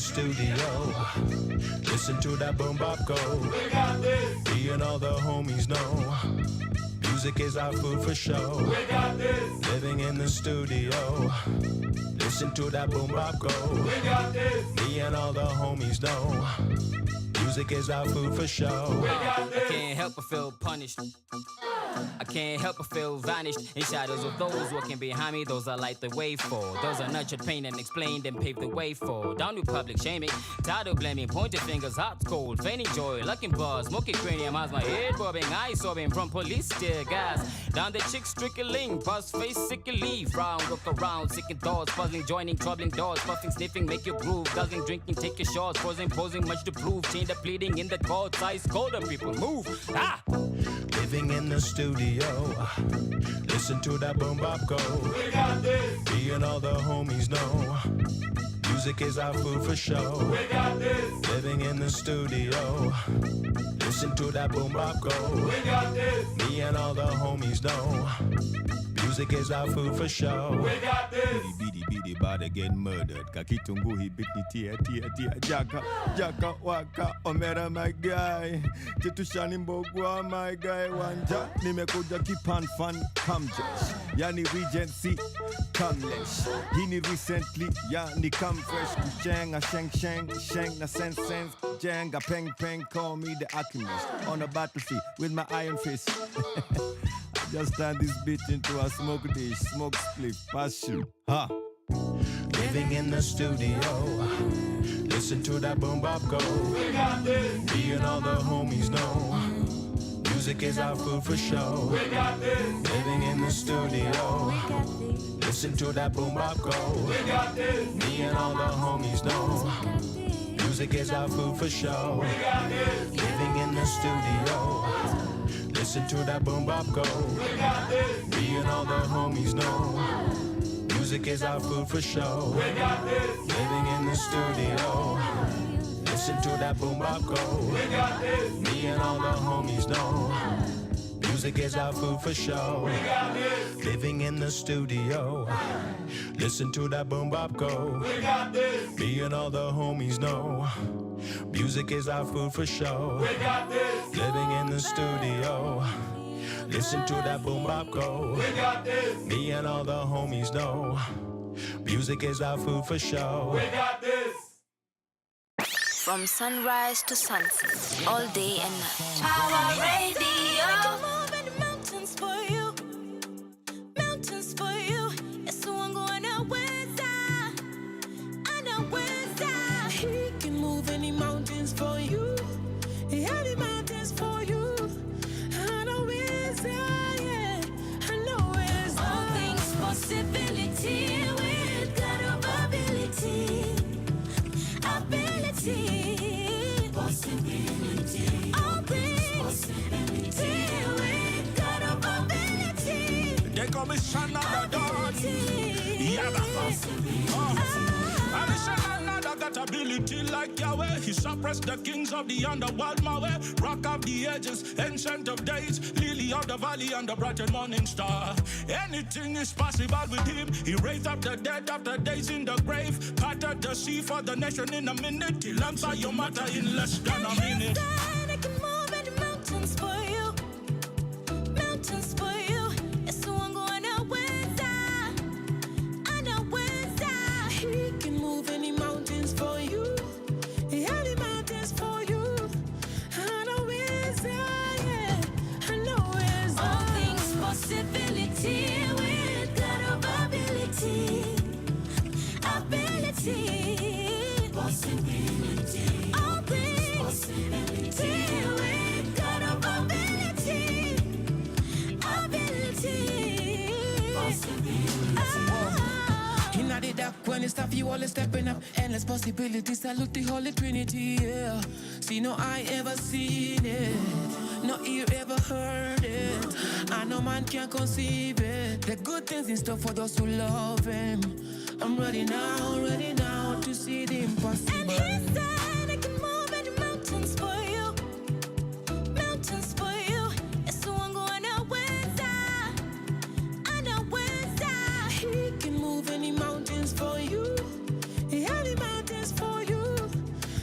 Studio, listen to that boom bop go. We got this. Me and all the homies know music is our food for show. We got this. Living in the studio, listen to that boom bop go. We got this. Me and all the homies know music is our food for show. We got this. I can't help but feel punished. I can't help but feel vanished in shadows of those walking behind me. Those I light the way for. Those are nurtured, pain and explained and paved the way for. Down to public shaming, tired of blaming, pointed fingers, hearts cold, feigning joy, lucking bars, smoking cranium, eyes my head bobbing, eyes sobbing from police tear gas. Down the chicks trickling, buzz face sickly, frown, look around, sicking thoughts, puzzling, joining, troubling doors, puffing, sniffing, make your groove, guzzling, drinking, take your shots, posing, much to prove, chained up, pleading in the court, ice colder people move. Ah! Living in the studio, listen to that boom bop go. We got this. Me and all the homies know music is our food for show. We got this. Living in the studio, listen to that boom bop go. We got this. Me and all the homies know music is our food for show. We got this. Bidi bada get murdered. Kakitungu he bit me tia jaka waka omera my guy. Jitushani mbogwa my guy wanja. Nimekuja kipan fan kamjesh. Yani regency kamlesh. Hini recently yani come fresh. Kuchenga sheng na sense jenga peng call me the alchemist. On a battlefield with my iron fist. Just turn this bitch into a smoke dish, smoke split, pass shoot, ha. Living in the studio, listen to that boom bop go. We got this. Me and all the homies know music is our food for show. We got this. Living in the studio, listen to that boom bop go. We got this. Me and all the homies know music is our food for show. We got this. Living in the studio, listen to that boom bop go. We got this. Me and all the homies know music is our food for show. We got this. Living in the studio, listen to that boom bop go. We got this. Me and all the homies know music is our food for show. We got this. Living in the studio, listen to that boom bop go. We got this. Me and all the homies know music is our food for show. We got this. Living in the studio, listen to that boom bop go. We got this. Me and all the homies know music is our food for show. We got this. From sunrise to sunset, all day and night. Power Radio. Mountains for you. Mountains for you. Yes, I'm going to He can move any mountains for you. Any mountains for you. I know it's yeah. I know it's all things possibility with God of ability. Possibility. All things possibility with God of ability. They commission another dawn. Another got ability like Yahweh. He suppressed the kings of the underworld, my way. Rock of the ages, ancient of days, lily of the valley and the bright and morning star. Anything is possible with him. He raised up the dead after days in the grave. Parted the sea for the nation in a minute. He'll answer your matter in less than a minute. I can move any mountains for you. Mountains for you. Yes, so I'm going to He can move any mountains for you. Any mountains for you. I know it's yeah. I know it's all things possibility with God of ability. Ability. Possibility. All things have you always stepping up. Endless possibilities, salute the Holy Trinity, yeah. See, no eye ever seen it, no ear ever heard it. I know man can't conceive it. The good things in store for those who love him. I'm ready now to see the impossible. And he said I can move any mountains for you. Mountains for you. It's the one going anaweza. He can move any mountains for you. Any mountains for you.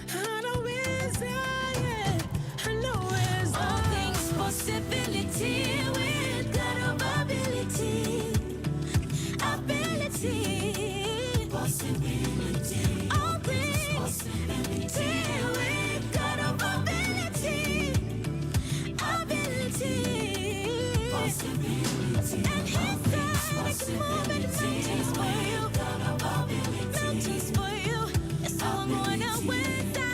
Anaweza, yeah. Anaweza. All things possibility with God of ability. Possibility. All things possibility with God of ability. Possibility. And he said I can move any mountains for you. Mountains for you. It's so I'm going anaweza.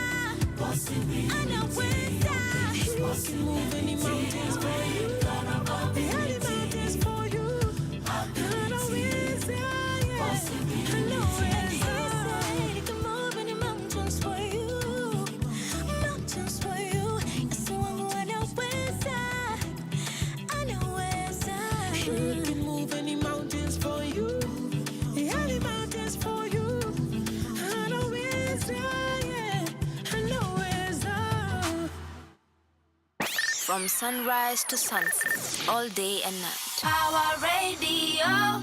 He can move any mountains for you. Any mountains for you. Anaweza, yeah. He can move any mountains for you. Mountains for you. It's so I'm going anaweza. He can move any mountains for you. Any mountains for you. Anaweza, yeah. Anaweza. From sunrise to sunset, all day and night. Our radio.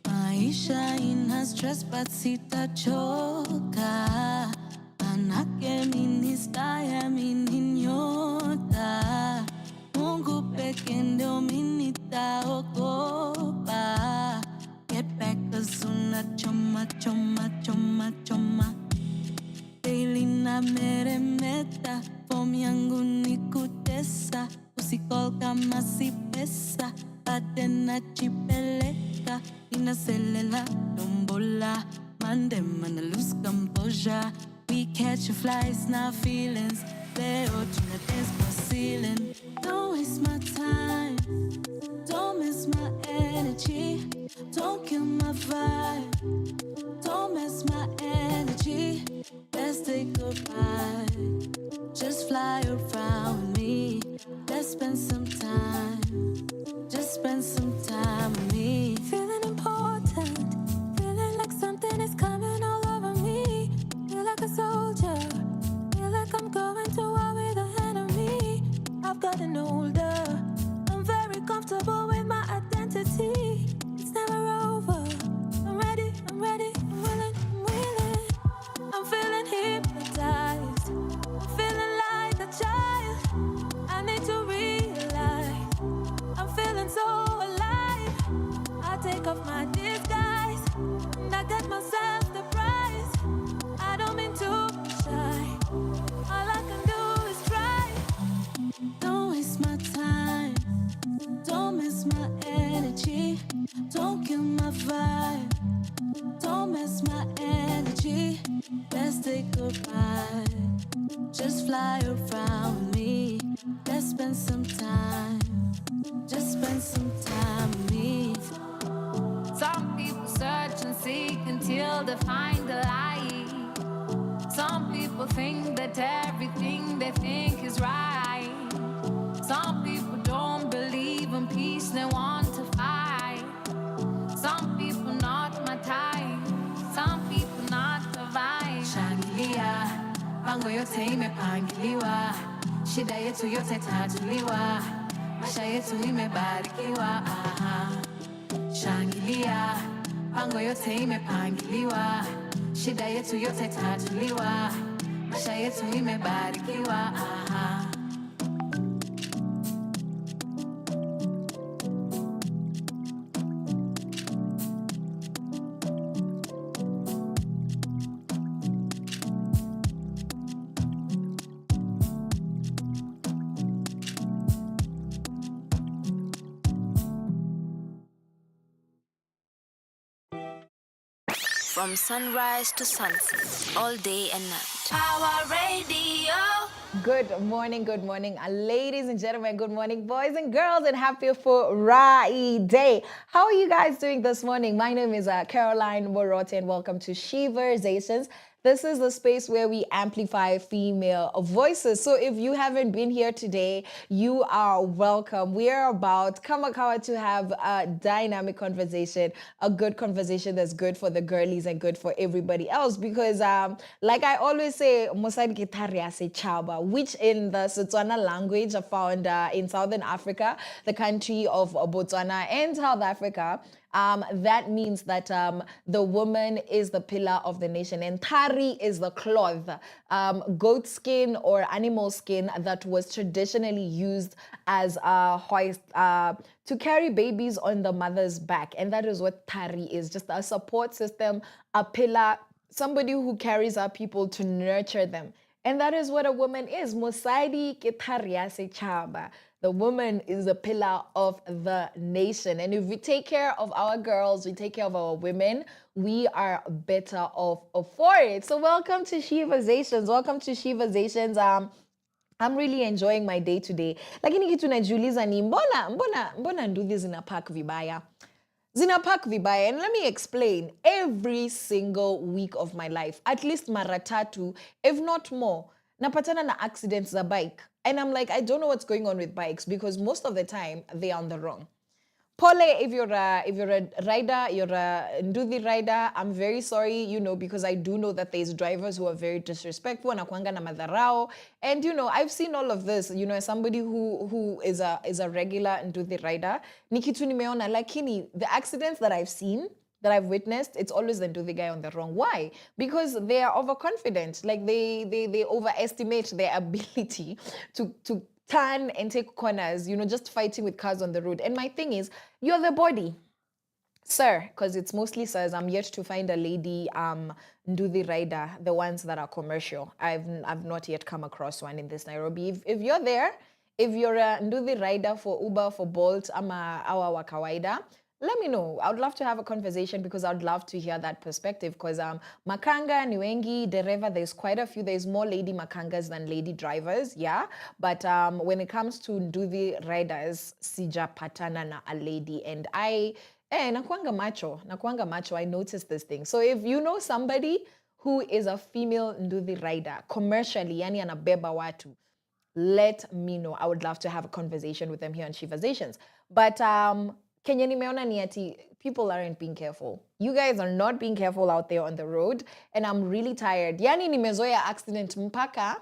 Maisha ina stress but sitachoka. Manake mimi staya mimi nyota. Mungu peke ndio mimi nitaogopa. Get back 'cause unachoma choma choma choma. Daily na meremeta, form yangu ni kutesa. Usikol kama si pesa, bade nachipeleka. Inaselela, dombola, mande mana lose composure. We catch flies, now feelings. Leo tuna dance for ceiling. Don't waste my time, don't miss my energy. Don't kill my vibe, don't mess my energy. Let's say goodbye, just fly around with me. Let's spend some time, just spend some time with me. Feeling important, feeling like something is coming all over me. Feel like a soldier, feel like I'm going to war with the enemy. I've gotten older, I'm very comfortable with my identity. It's never over, I'm ready, I'm willing, I'm feeling hypnotized, I'm feeling like a child. I need to realize, I'm feeling so alive. I take off my disguise, and I get myself the prize. I don't mean to be shy, all I can do is try. Don't waste my time, don't miss my energy. Don't kill my vibe, don't mess my energy. Let's say goodbye, just fly around with me. Let's spend some time, just spend some time with me. Some people search and seek until they find the light. Some people think that everything they think is right. Some people don't believe in peace, they want to fight. Some people not my type, some people not the vibe. Shangilia, pango yote imepangiliwa. Shida yetu yote tatuliwa. Maisha yetu imebarikiwa. Shangilia, pango yote imepangiliwa. Shida yetu yote tatuliwa. Maisha yetu imebarikiwa. From sunrise to sunset, all day and night. Our radio. Good morning, ladies and gentlemen. Good morning, boys and girls, and happy Friday. How are you guys doing this morning? My name is Caroline Murote, and welcome to Sheversations. This is the space where we amplify female voices. So if you haven't been here today, you are welcome. We are about Kamakawa to have a dynamic conversation, a good conversation that's good for the girlies and good for everybody else. Because like I always say, Mosadi Gitaria se chaba, which in the Setswana language are found in Southern Africa, the country of Botswana and South Africa. That means that the woman is the pillar of the nation, and tari is the cloth, goat skin or animal skin that was traditionally used as a hoist to carry babies on the mother's back. And that is what tari is, just a support system, a pillar, somebody who carries our people to nurture them. And that is what a woman is. Mosadi ketaria se chaba. The woman is the pillar of the nation. And if we take care of our girls, we take care of our women, we are better off for it. So welcome to Sheversations. Welcome to Sheversations. I'm really enjoying my day today. Lakini kitu najiuliza ni mbona nduthi zinapack vibaya? Zinapack vibaya, and let me explain. Every single week of my life, at least mara tatu, if not more, napatana na accidents za bike. And I'm like, I don't know what's going on with bikes because most of the time they are on the wrong. Pole, if you're a rider, you're a nduthi rider, I'm very sorry, because I do know that there's drivers who are very disrespectful, wanakuanga na madharao, and I've seen all of this, as somebody who is a regular nduthi rider, ni kitu nimeona, lakini the accidents that I've seen, that I've witnessed, it's always the nduthi guy on the wrong. Why? Because they are overconfident, like they overestimate their ability to turn and take corners, just fighting with cars on the road. And my thing is, you're the body, sir, because it's mostly sirs. I'm yet to find a lady nduthi rider, the ones that are commercial. I've not yet come across one in this Nairobi. If you're there, if you're a nduthi rider for Uber, for Bolt, ama awa wa kawaida, let me know. I would love to have a conversation because I would love to hear that perspective. Because makanga, ni wengi, dereva, there's quite a few. There's more lady makangas than lady drivers, yeah. But when it comes to nduthi riders, sijapatana na a lady, and nakuanga macho. I noticed this thing. So if you know somebody who is a female nduthi rider, commercially, yani anabeba watu, let me know. I would love to have a conversation with them here on Sheversations. But Kenya nimeona ni ati people aren't being careful. You guys are not being careful out there on the road, and I'm really tired. Yani nimezoea accident mpaka.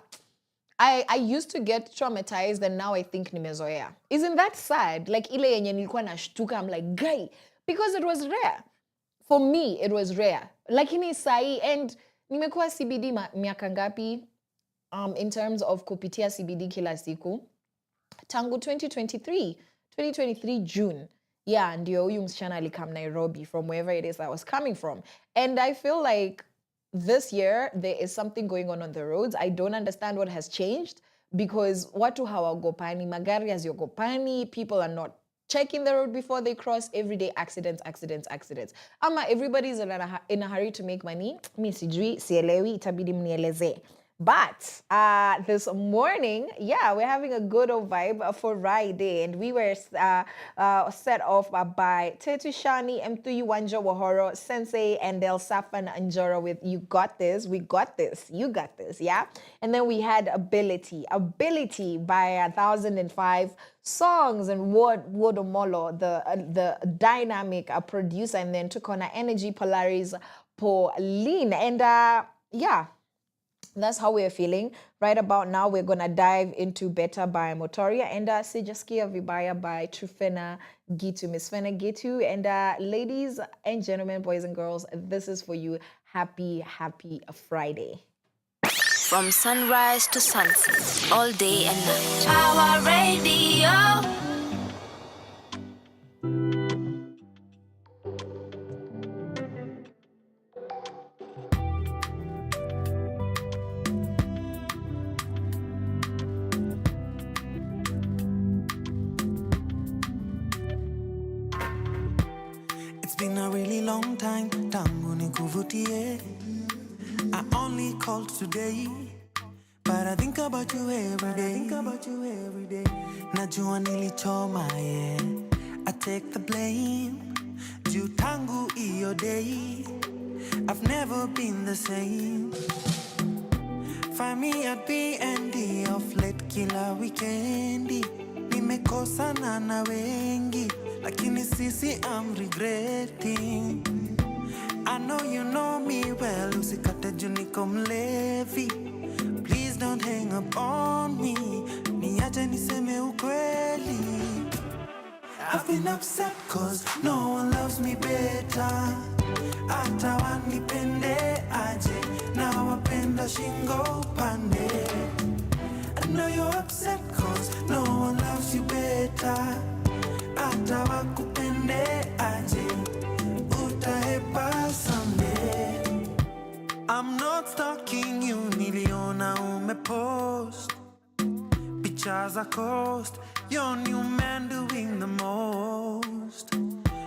I used to get traumatized, and now I think nimezoea. Isn't that sad? Like ile yenye nilikuwa nashtuka, I'm like, guy, because it was rare. For me, it was rare. Lakini sai, and nimekuwa CBD miaka ngapi in terms of kupitia CBD kila siku. Tangu 2023 June. Yeah, ndio huyu msichana alikam Nairobi from wherever it is I was coming from. And I feel like this year there is something going on the roads. I don't understand what has changed because watu hawagopani, magari haziyogopani, people are not checking the road before they cross. Everyday accidents. Ama everybody's in a hurry to make money. Mi sijui, sielewi, itabidi mnieleze. But this morning, yeah, we're having a good old vibe for Friday, and we were set off by Tetu Shani, Mtuyu Wanja Wahoro, Sensei, and Del Safan Anjora with You Got This, We Got This, You Got This, yeah? And then we had Ability by 1005 Songs and Wodomolo, the dynamic producer, and then took on Energy Polaris Pauline. And yeah, that's how we're feeling. Right about now, we're going to dive into Better by Motoria and Sijaskia Vibaya by Trufena Gitu, Miss Fena Gitu. And ladies and gentlemen, boys and girls, this is for you. Happy Friday. From sunrise to sunset, all day and night. Our radio. It's been a really long time, tangu nikuvutie. I only called today, but I think about you every day. Najua nilichoma, yeah. I take the blame. Juu tangu iyo day, I've never been the same. Find me at B&D off late kila weekendi. Nimekosana na wengi, lakini sisi I'm regretting. I know you know me well, usikate juu niko mlevi. Please don't hang up on me, niache niseme ukweli. I've been upset cause no one loves me better. Hata wanipende aje, na wapenda shingo pande. I know you're upset cause no one loves you better. Hata wakupende aje, utahepa someday. I'm not stalking you, niliona umepost pictures are cost. Your new man doing the most.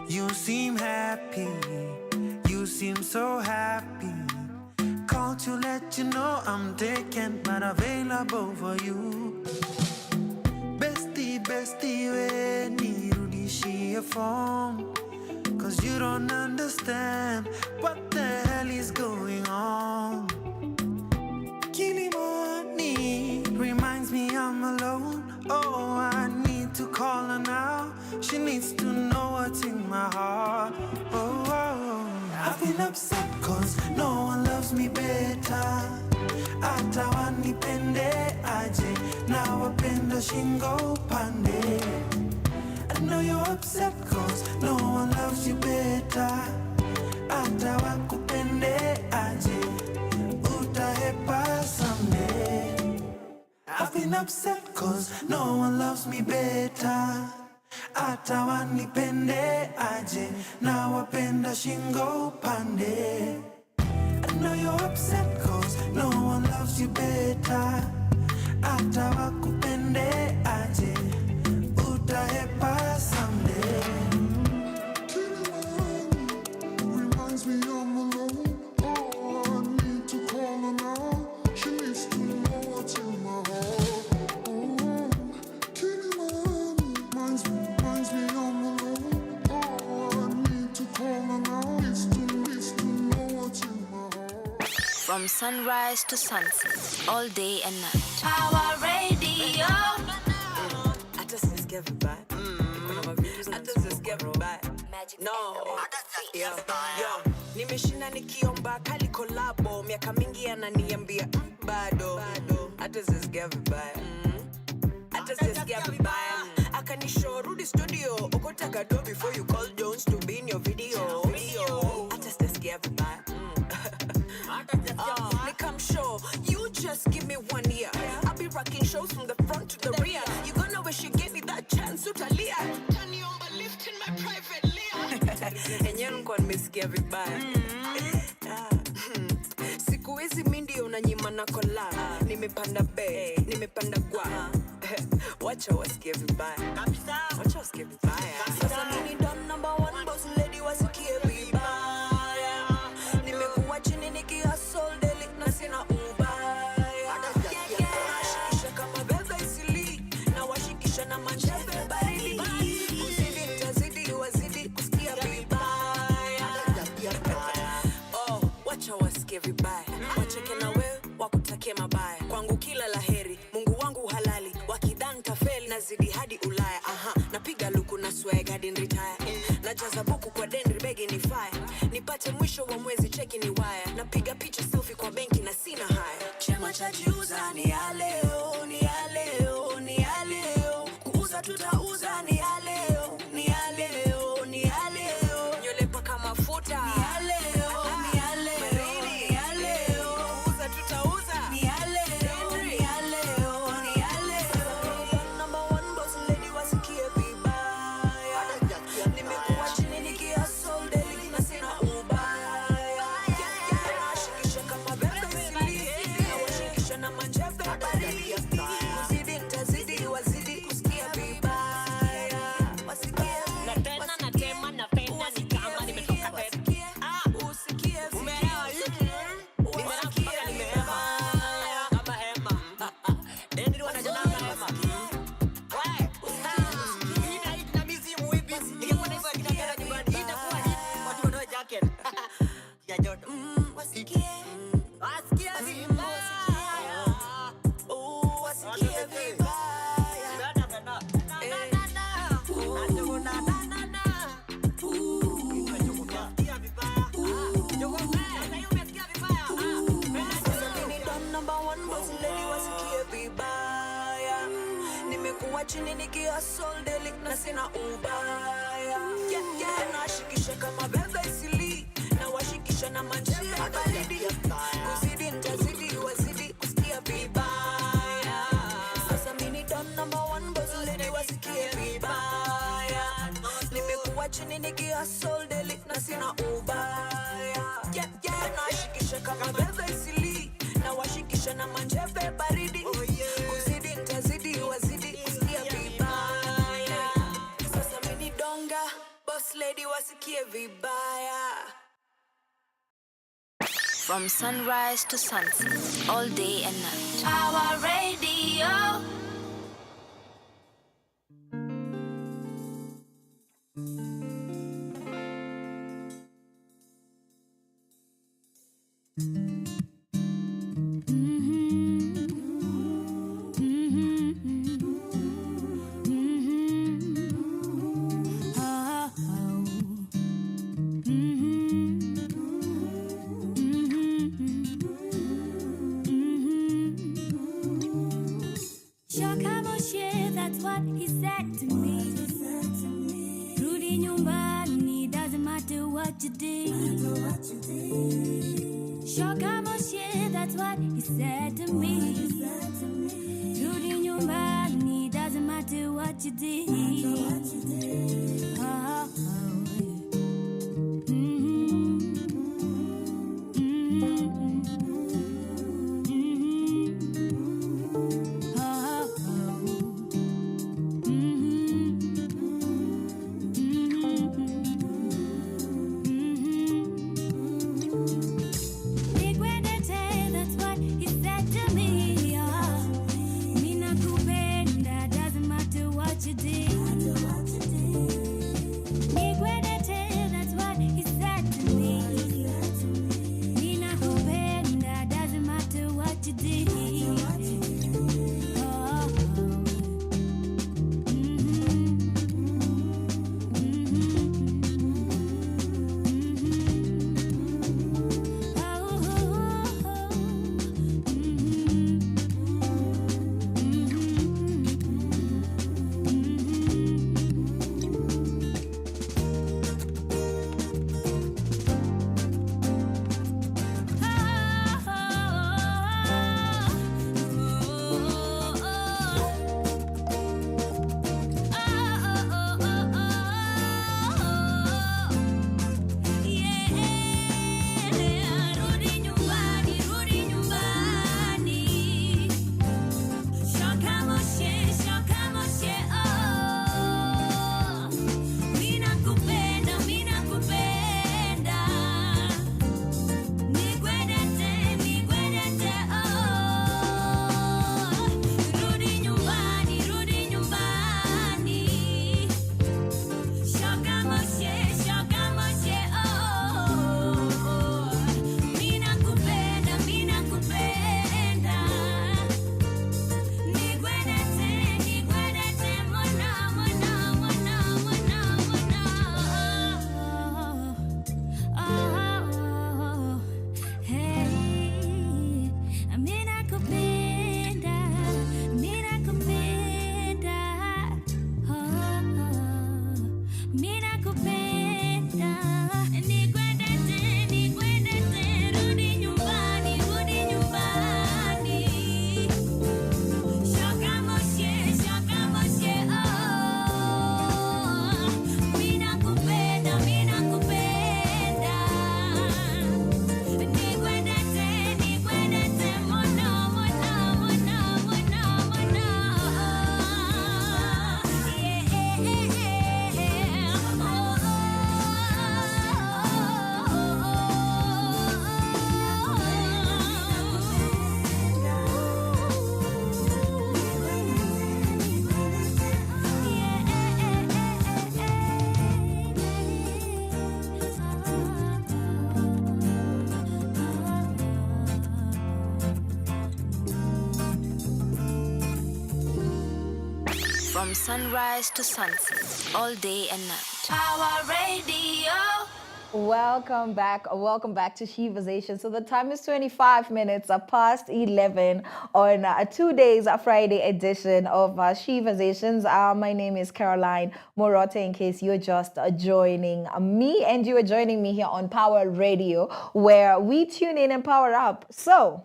You seem happy, you seem so happy. Called to let you know I'm taken but available for you. Bestie, we nirudishie phone, cause you don't understand what the hell is going on. Kilimani reminds me I'm alone. Oh, I need to call her now. She needs to know what's in my heart. Oh, I've been upset cause no one loves me better. Hata wanipende aje, na wapenda shingo pande. I know you're upset cause no one loves you better. Hata wakupende aje, utahepa someday. I've been upset cause no one loves me better. Hata wanipende aje, na wapenda shingo pande. I know you're upset cause no one loves you better. Hata wakupende aje, utahepa someday. Reminds me I'm alone. Oh, I need to call her now. She needs to know what's in my heart. Oh, reminds me I'm alone. Oh, I need to call her now. Needs to know what's in my heart. From sunrise to sunset, all day and night. Our radio. Nimeshinda nikiomba kali kolabo, miaka mingi ananiambia bado. Hata sisikia vibaya. Akanishow rudi studio, ukotaka do before you call Jones to be in your video. Hata sisikia vibaya. Come show, you just give me 1 year. I'll be rocking shows from the front to the rear. You gonna wish you gave me that chance, utalia. Turn on but lift in my private layer. And you don't nimesikia vibaya. Siku hizi mindi unanyima na kola. Nimepanda be, nimepanda gwa. Wacha wasikie vibaya. Wacha wasikie vibaya. Sasa mimi don number 1 boss lady wasikie vibaya. Nimekuwa chini nikihustle daily na sina ubaya. Nashikisha kama bebe isili, na washikisha na manchebe baridi. Kuzidi nitazidi wazidi kusikia vibaya. Oh, wacha wasikie vibaya. Wacheke na wewe wakutakie mabaya. Kwangu kila laheri, Mungu wangu halali. Wakidhani tafeli nazidi hadi Ulaya. Napiga luku na swag hadi retire. Najaza buku kwa dendri begi ni fire. Nipate mwisho wa mwezi cheki ni wire. Napiga picha selfie kwa benki na sina haya. Chema cha jiuza ni ya leo, ni ya leo, ni ya leo. Kuuza tutauza ni ya leo, ni ya leo, ni ya leo. Nywele paka mafuta ni ya leo, ni ya leo, ni ya leo. Kuuza tutauza ni ya leo, ni ya leo, ni ya leo. Number 1 boss lady wasikie vibaya. deli na sina ubaya. Yeah, na shikisha kama bebe sili, na washikisha na manjia baridi. Kuzidi ntazidi wazidi kusikia vibaya. Sasa mini don number 1 boss lady wasikie vibaya. Nimekuwa chini nikia soul deli na sina ubaya. Yeah, na shikisha kama bebe sili, na washikisha na manjeve baridi. Kuzidi ntazidi wazidi kusikia vibaya. Sasa mini donga boss lady wasikie vibaya. From sunrise to sunset, all day and night. Our radio. That's what he said to me. Rudi nyumbani, doesn't matter what you did. Shoka Moshe, that's what he said to me. Rudi nyumbani, doesn't matter what you did. From sunrise to sunset, all day and night. Our radio. Welcome back. Welcome back to Sheversations. So the time is 25 minutes past 11 on two days, a Friday edition of Sheversations. My name is Caroline Murote, in case you're just joining me, and you are joining me here on Power Radio, where we tune in and power up. So,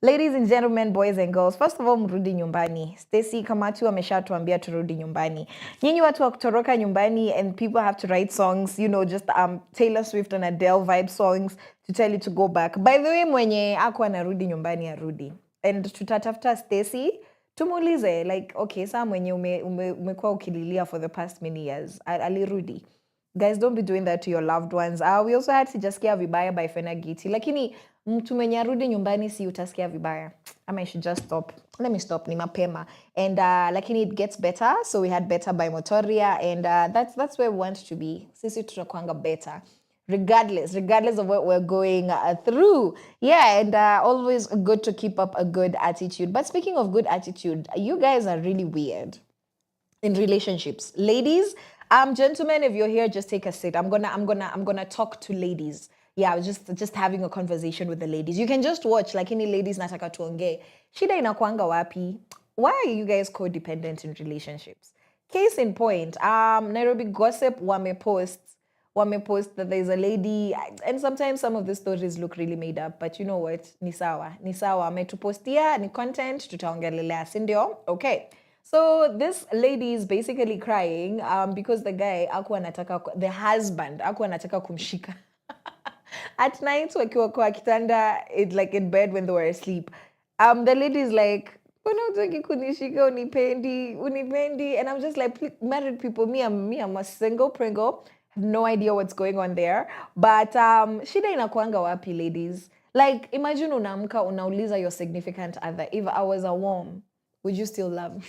ladies and gentlemen, boys and girls, first of all, mrudi nyumbani. Stacy Kamatu ameshatuambia turudi nyumbani. Nyinyi watu wa kutoroka nyumbani, and people have to write songs, you know, just Taylor Swift and Adele vibe songs to tell you to go back. By the way, mwenye ako anarudi nyumbani arudi. And tutatafuta Stacy, tumuulize, like, okay, saa mwenye umekuwa ukililia for the past many years, alirudi. Guys, don't be doing that to your loved ones. We also had Sijasikia Vibaya by Fena Giti. Lakini mtu mwenye arudi nyumbani si utasikia vibaya. I should just stop. Let me stop, ni mapema. And lakini it gets better. So we had Better by Motoria, and that's where we want to be. Sisi tutakuanga better. Regardless of what we're going through. Yeah, and always good to keep up a good attitude. But speaking of good attitude, you guys are really weird in relationships. Ladies, gentlemen, if you're here, just take a seat. I'm gonna talk to ladies. Yeah, I was just having a conversation with the ladies. You can just watch, like any ladies nataka tuongee. Shida inakuanga wapi? Why are you guys codependent in relationships? Case in point, Nairobi Gossip wamepost that there's a lady, and sometimes some of the stories look really made up, but you know what? Ni sawa. Ametupostia, ni content, tutaongelelea, si ndio? Okay. So this lady is basically crying because the husband akuwa anataka kumshika. At night, wakiwa kwa kitanda, like in bed when they were asleep. The lady is like, unataki kunishika, unipendi. And I'm just like, married people, me, I'm a single pringle. Have no idea what's going on there. But shida inakuanga wapi, ladies? Like, imagine unaamka, unauliza your significant other, if I was a worm, would you still love me?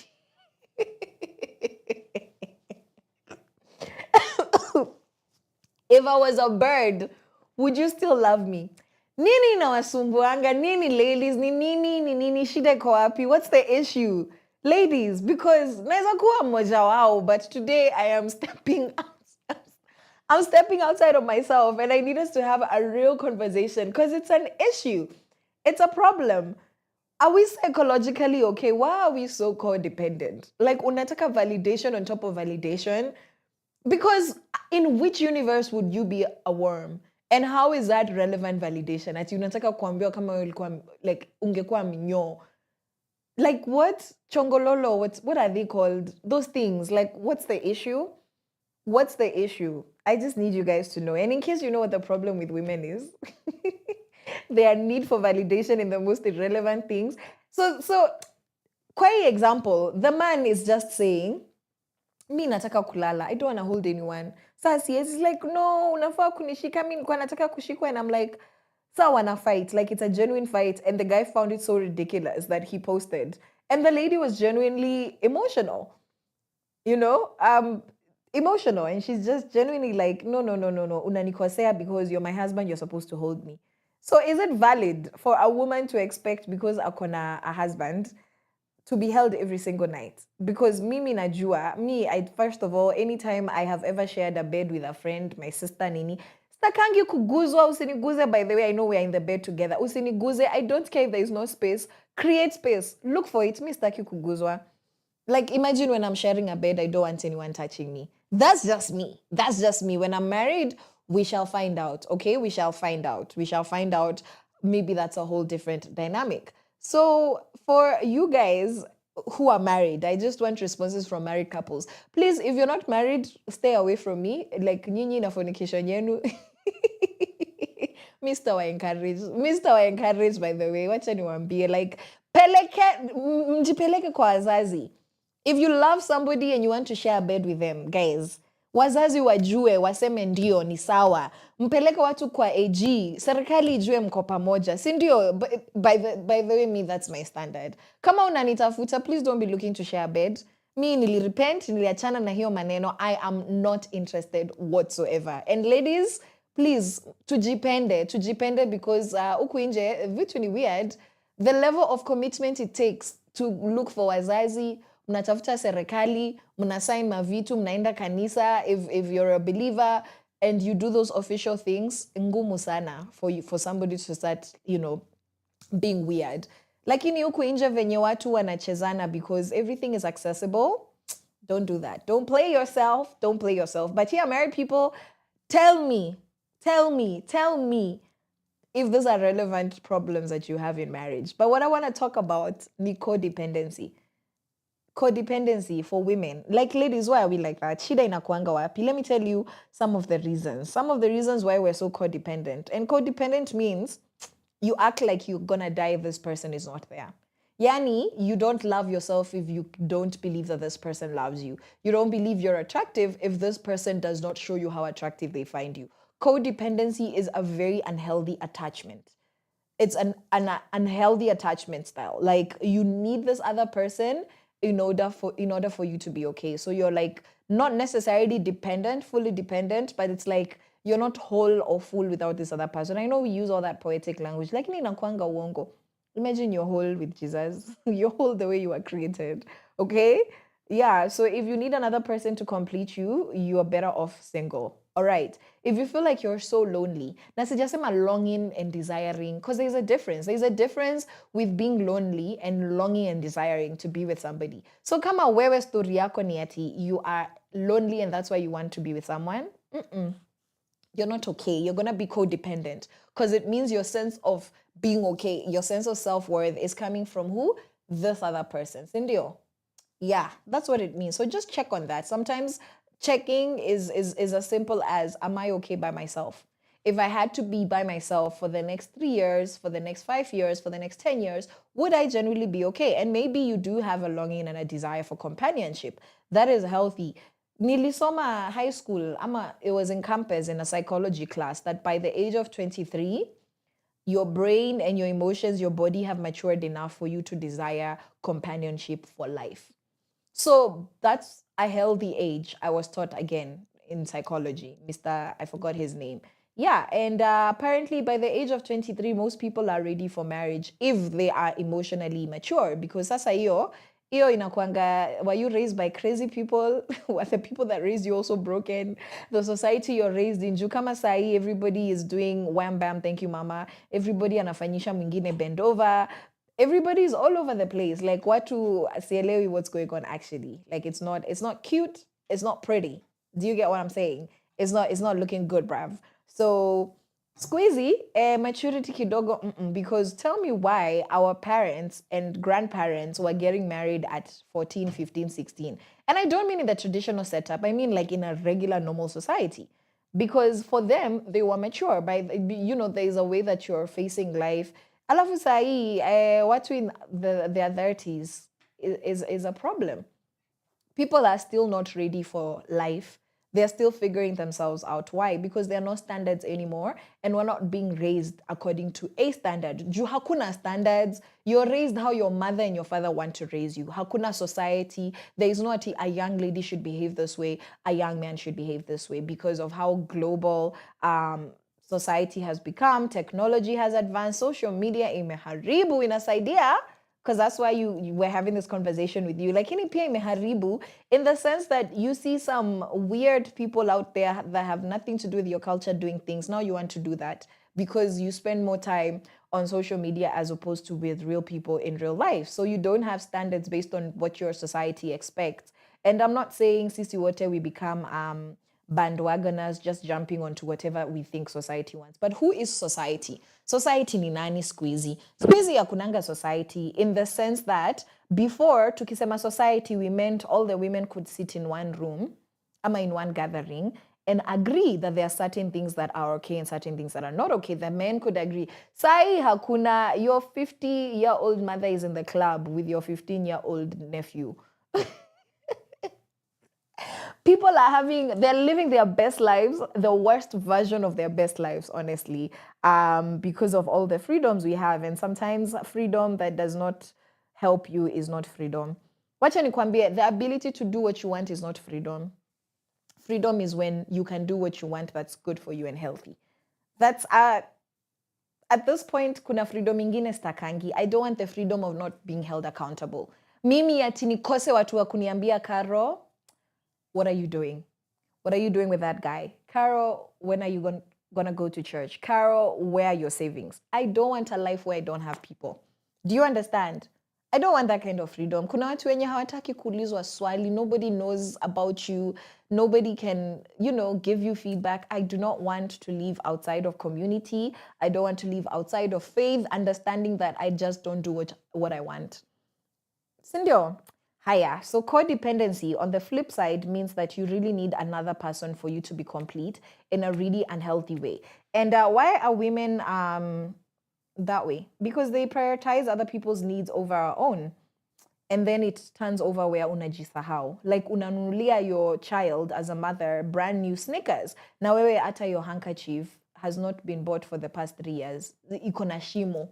If I was a bird, would you still love me? Nini nawasumbuanga, nini ladies, nini shida iko wapi? What's the issue? Ladies, because naweza kuwa mmoja wao, but today I am stepping out. I'm stepping outside of myself, and I need us to have a real conversation because it's an issue. It's a problem. Are we psychologically okay? Why are we so codependent? Like, unataka validation on top of validation? Because in which universe would you be a worm? And how is that relevant validation? Ati unataka kuambiwa kama ulikuwa, like, ungekuwa minyoo. Like, what? Chongololo, what are they called? Those things. Like, what's the issue? What's the issue? I just need you guys to know. And in case you know what the problem with women is, their need for validation in the most irrelevant things. So, kwa example, the man is just saying, mi nataka kulala, I don't want to hold anyone. Sasa yes, it's like, no, unafaa kunishika, mi nilikuwa nataka kushikwa, and I'm like, sawa wana fight, like it's a genuine fight, and the guy found it so ridiculous that he posted. And the lady was genuinely emotional, you know, emotional, and she's just genuinely like, no, unanikosea because you're my husband, you're supposed to hold me. So is it valid for a woman to expect, because akona a husband, to be held every single night? Because mimi najua, first of all, anytime I have ever shared a bed with a friend, my sister nini, stakangi kuguzwa, usiniguze. By the way, I know we are in the bed together. Usiniguze, I don't care if there is no space. Create space. Look for it. Mi staki kuguzwa. Like, imagine when I'm sharing a bed, I don't want anyone touching me. That's just me. When I'm married, we shall find out, okay? We shall find out. Maybe that's a whole different dynamic. So for you guys who are married, I just want responses from married couples. Please, if you're not married, stay away from me. Like, nyinyi na fornication yenu. Mr. wa encourage, by the way. Wacha niwaambie, like, mjipeleke kwa wazazi. If you love somebody and you want to share a bed with them, guys, wazazi wajue, waseme ndio, ni sawa. Mpeleke watu kwa AG, serikali ijue mko pamoja. Si ndio? By the way, me, that's my standard. Kama unanitafuta, please don't be looking to share a bed. Me, niliachana na hiyo maneno. I am not interested whatsoever. And ladies, please, tujipende because huku nje, vitu ni weird. The level of commitment it takes to look for wazazi, mnatafuta serikali, mnasign mavitu, mnaenda kanisa, if you're a believer, and you do those official things, ngumu sana for somebody to start, being weird. Lakini huku nje venye watu wanachezana because everything is accessible, don't do that. Don't play yourself. But here, married people, tell me if those are relevant problems that you have in marriage. But what I want to talk about is codependency. Codependency for women. Like, ladies, why are we like that? Shida inakuanga wapi? Let me tell you some of the reasons. Some of the reasons why we're so codependent. And codependent means you act like you're gonna die if this person is not there. Yani, you don't love yourself if you don't believe that this person loves you. You don't believe you're attractive if this person does not show you how attractive they find you. Codependency is a very unhealthy attachment. It's an unhealthy attachment style. Like, you need this other person in order for you to be okay. So you're like not necessarily fully dependent, but it's like you're not whole or full without this other person. I know we use all that poetic language. Like inakwanga uongo. Imagine you're whole with Jesus. You're whole the way you are created. Okay? Yeah. So if you need another person to complete you, you are better off single. All right. If you feel like you're so lonely, na sijasema longing and desiring, because there's a difference. There's a difference with being lonely and longing and desiring to be with somebody. So kama wewe story yako ni ati you are lonely and that's why you want to be with someone, you're not okay. You're going to be codependent because it means your sense of being okay, your sense of self-worth is coming from who? This other person. Sindio? Yeah, that's what it means. So just check on that. Sometimes checking is as simple as, am I okay by myself? If I had to be by myself for the next 3 years, for the next 5 years, for the next 10 years, would I genuinely be okay? And maybe you do have a longing and a desire for companionship. That is healthy. Nilisoma high school, it was in campus in a psychology class that by the age of 23, your brain and your emotions, your body have matured enough for you to desire companionship for life. So that's a healthy age, I was taught again in psychology. I forgot his name. Yeah, and apparently by the age of 23, most people are ready for marriage if they are emotionally mature. Because sasa iyo inakwanga, were you raised by crazy people? Were the people that raised you also broken? The society you're raised in, juu kama sahi, everybody is doing wham bam, thank you mama. Everybody anafanyisha mwingine bend over. Everybody is all over the place. Like, sielewi what's going on actually. Like, it's not cute, it's not pretty. Do you get what I'm saying? It's not looking good, bruv. So squeezy, maturity kidogo, because tell me why our parents and grandparents were getting married at 14, 15, 16. And I don't mean in the traditional setup. I mean like in a regular, normal society. Because for them, they were mature. There's a way that you're facing life. Alafu sahi, watu in their 30s is a problem. People are still not ready for life. They're still figuring themselves out. Why? Because there are no standards anymore, and we're not being raised according to a standard. Juu hakuna standards. You're raised how your mother and your father want to raise you. Hakuna society. There is not a young lady should behave this way, a young man should behave this way, because of how global society has become. Technology has advanced. Social media imeharibu inasaidia. Because that's why we're having this conversation with you. Like, ini pia imeharibu in the sense that you see some weird people out there that have nothing to do with your culture doing things. Now you want to do that because you spend more time on social media as opposed to with real people in real life. So you don't have standards based on what your society expects. And I'm not saying sisi wote we become bandwagoners just jumping onto whatever we think society wants. But who is society? Society ni nani squeezy? Squeezy yakunanga society in the sense that before tukisema society, we meant all the women could sit in one room, ama in one gathering, and agree that there are certain things that are okay and certain things that are not okay. The men could agree. Sai hakuna, your 50-year-old mother is in the club with your 15-year-old nephew. People they're living their best lives, the worst version of their best lives, honestly, because of all the freedoms we have. And sometimes freedom that does not help you is not freedom. Wacha nikwambie, the ability to do what you want is not freedom. Freedom is when you can do what you want that's good for you and healthy. That's at this point, kuna freedom ingine stakangi. I don't want the freedom of not being held accountable. Mimi ati nikose watu wa kuniambia Karo, what are you doing? What are you doing with that guy? Carol, when are you gonna go to church? Carol, where are your savings? I don't want a life where I don't have people. Do you understand? I don't want that kind of freedom. Kuna watu wenye hawataki kuulizwa swali. Nobody knows about you. Nobody can, give you feedback. I do not want to live outside of community. I don't want to live outside of faith, understanding that I just don't do what I want. Sindio? Haya. So codependency on the flip side means that you really need another person for you to be complete in a really unhealthy way. And why are women that way? Because they prioritize other people's needs over our own. And then it turns over where unajisahau. Like unanunulia your child as a mother brand new sneakers. Na wewe ata your handkerchief has not been bought for the past 3 years. Iko na shimo.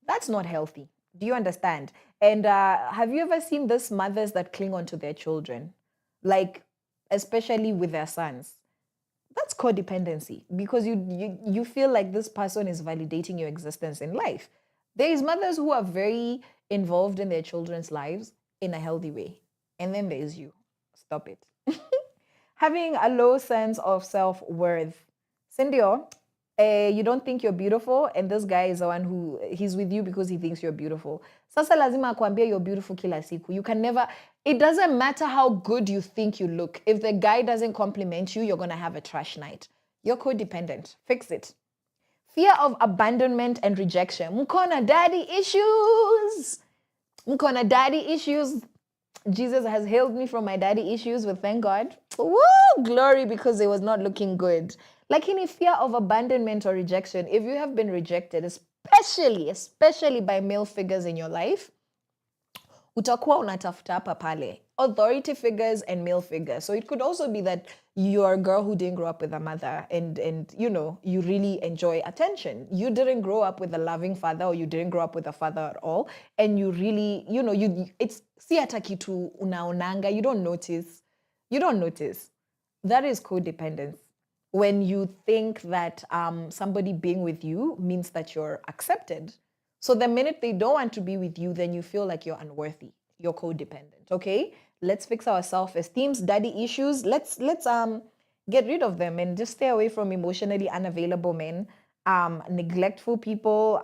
That's not healthy. Do you understand? And have you ever seen these mothers that cling on to their children? Like, especially with their sons. That's codependency because you feel like this person is validating your existence in life. There is mothers who are very involved in their children's lives in a healthy way. And then there is you. Stop it. Having a low sense of self-worth. Cindy, you don't think you're beautiful, and this guy is the one who he's with you because he thinks you're beautiful. Sasa lazima akwambie you're beautiful kila siku. You can never, it doesn't matter how good you think you look. If the guy doesn't compliment you, you're going to have a trash night. You're codependent. Fix it. Fear of abandonment and rejection. Mkona daddy issues. Mkona daddy issues. Jesus has healed me from my daddy issues with thank God. Woo! Glory, because it was not looking good. Like any fear of abandonment or rejection, if you have been rejected, especially by male figures in your life, utakuwa unatafuta hapa pale. Authority figures and male figures. So it could also be that you're a girl who didn't grow up with a mother and you really enjoy attention. You didn't grow up with a loving father or you didn't grow up with a father at all. And you really, it's si hata kitu unaonanga, you don't notice. You don't notice. That is codependence. When you think that somebody being with you means that you're accepted. So the minute they don't want to be with you, then you feel like you're unworthy. You're codependent, okay? Let's fix our self-esteems, daddy issues. Let's get rid of them and just stay away from emotionally unavailable men, neglectful people.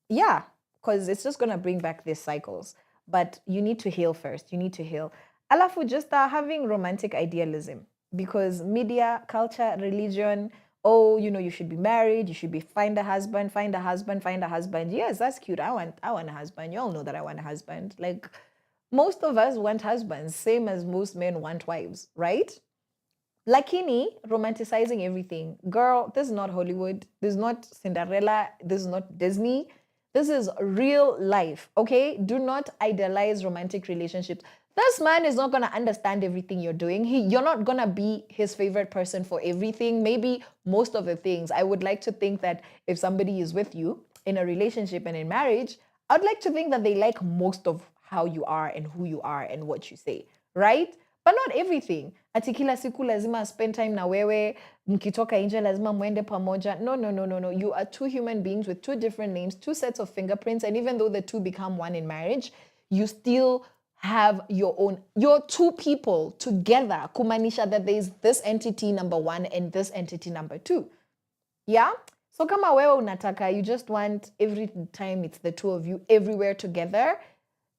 Yeah, because it's just going to bring back these cycles. But you need to heal first. You need to heal. Alafu just having romantic idealism. Because media, culture, religion, you should be married, you should be find a husband. Yes, that's cute. I want a husband. You all know that I want a husband. Like, most of us want husbands, same as most men want wives, right? Lakini, romanticizing everything. Girl, this is not Hollywood. This is not Cinderella. This is not Disney. This is real life, okay? Do not idealize romantic relationships. This man is not going to understand everything you're doing. You're not going to be his favorite person for everything. Maybe most of the things. I would like to think that if somebody is with you in a relationship and in marriage, I'd like to think that they like most of how you are and who you are and what you say, right? But not everything. Ati kila siku lazima spend time na wewe, mkitoka nje lazima mwende pamoja. No. You are two human beings with two different names, two sets of fingerprints, and even though the two become one in marriage, you still have your two people together, kumanisha that there is this entity number one and this entity number two. Yeah? So kama wewe unataka, you just want every time it's the two of you everywhere together,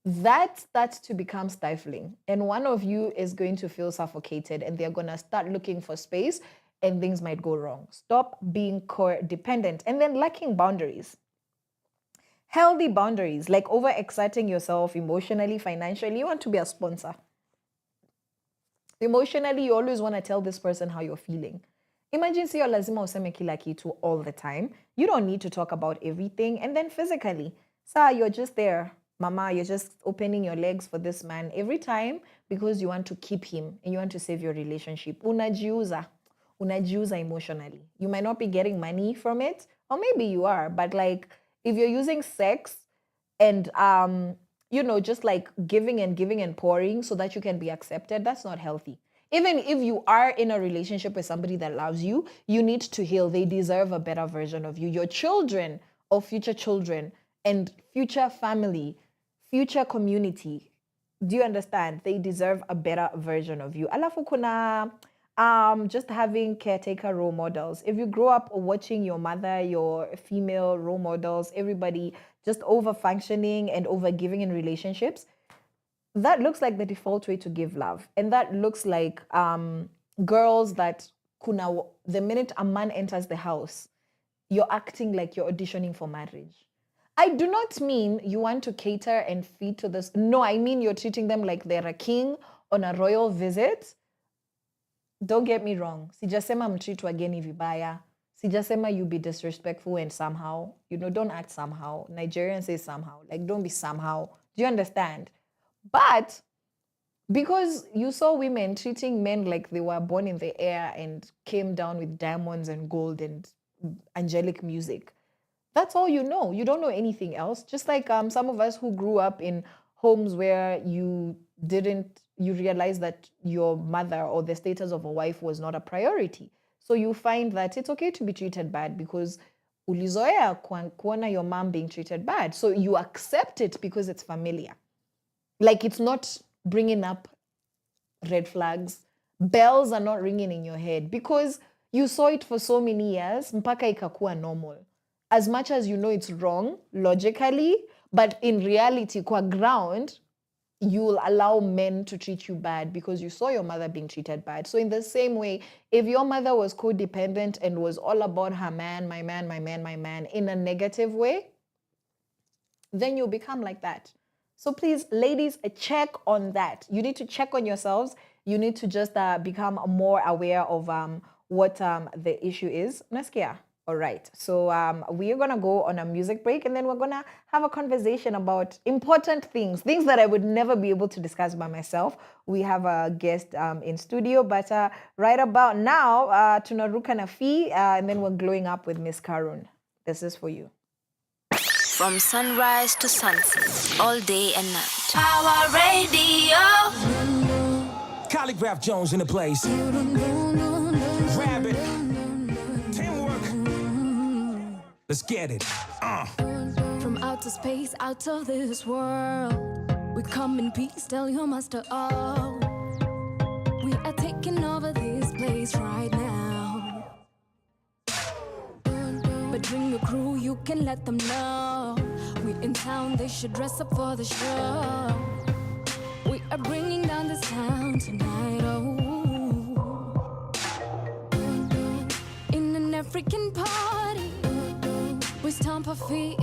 that starts to become stifling. And one of you is going to feel suffocated and they're going to start looking for space and things might go wrong. Stop being codependent. And then lacking boundaries. Healthy boundaries, like overexerting yourself emotionally, financially. You want to be a sponsor. Emotionally, you always want to tell this person how you're feeling. Imagine siyo lazima useme kila kitu all the time. You don't need to talk about everything. And then physically, you're just there. Mama, you're just opening your legs for this man every time because you want to keep him and you want to save your relationship. Unajiuza emotionally. You might not be getting money from it, or maybe you are, but like, if you're using sex and, just like giving and pouring so that you can be accepted, that's not healthy. Even if you are in a relationship with somebody that loves you, you need to heal. They deserve a better version of you. Your children or future children and future family, future community, Do you understand? They deserve a better version of you. Alafu kuna just having caretaker role models. If you grow up watching your mother, your female role models, everybody just over functioning and over giving in relationships, that looks like the default way to give love. And that looks like girls that the minute a man enters the house, you're acting like you're auditioning for marriage. I do not mean you want to cater and feed to this. No, I mean you're treating them like they're a king on a royal visit. Don't get me wrong. Sijasema mtreat wageni vibaya. Sijasema you be disrespectful and somehow. Don't act somehow. Nigerians say somehow. Like, don't be somehow. Do you understand? But because you saw women treating men like they were born in the air and came down with diamonds and gold and angelic music, that's all you know. You don't know anything else. Just like some of us who grew up in homes where you realized that your mother or the status of a wife was not a priority. So you find that it's okay to be treated bad because ulizoea kuona your mom being treated bad. So you accept it because it's familiar. Like, it's not bringing up red flags. Bells are not ringing in your head because you saw it for so many years, mpaka ikakuwa normal. As much as you know it's wrong, logically, but in reality, kwa ground, you'll allow men to treat you bad because you saw your mother being treated bad. So in the same way, if your mother was codependent and was all about her man, my man, my man, my man, in a negative way, then you'll become like that. So please, ladies, check on that. You need to check on yourselves. You need to just become more aware of what the issue is. Naskia? All right. So we are going to go on a music break and then we're going to have a conversation about important things that I would never be able to discuss by myself. We have a guest in studio, but right about now, tunaruka na fee, and then we're glowing up with Miss Karun. This is for you. From sunrise to sunset, all day and night. Our radio. Calligraph Jones in the place. Rabbit. Teamwork. Let's get it. From outer space, out of this world, we come in peace, tell your master all. We are taking over this place right now. But bring your crew, you can let them know. We in town, they should dress up for the show. We are bringing down this town tonight, oh. In an African party, we stomp our feet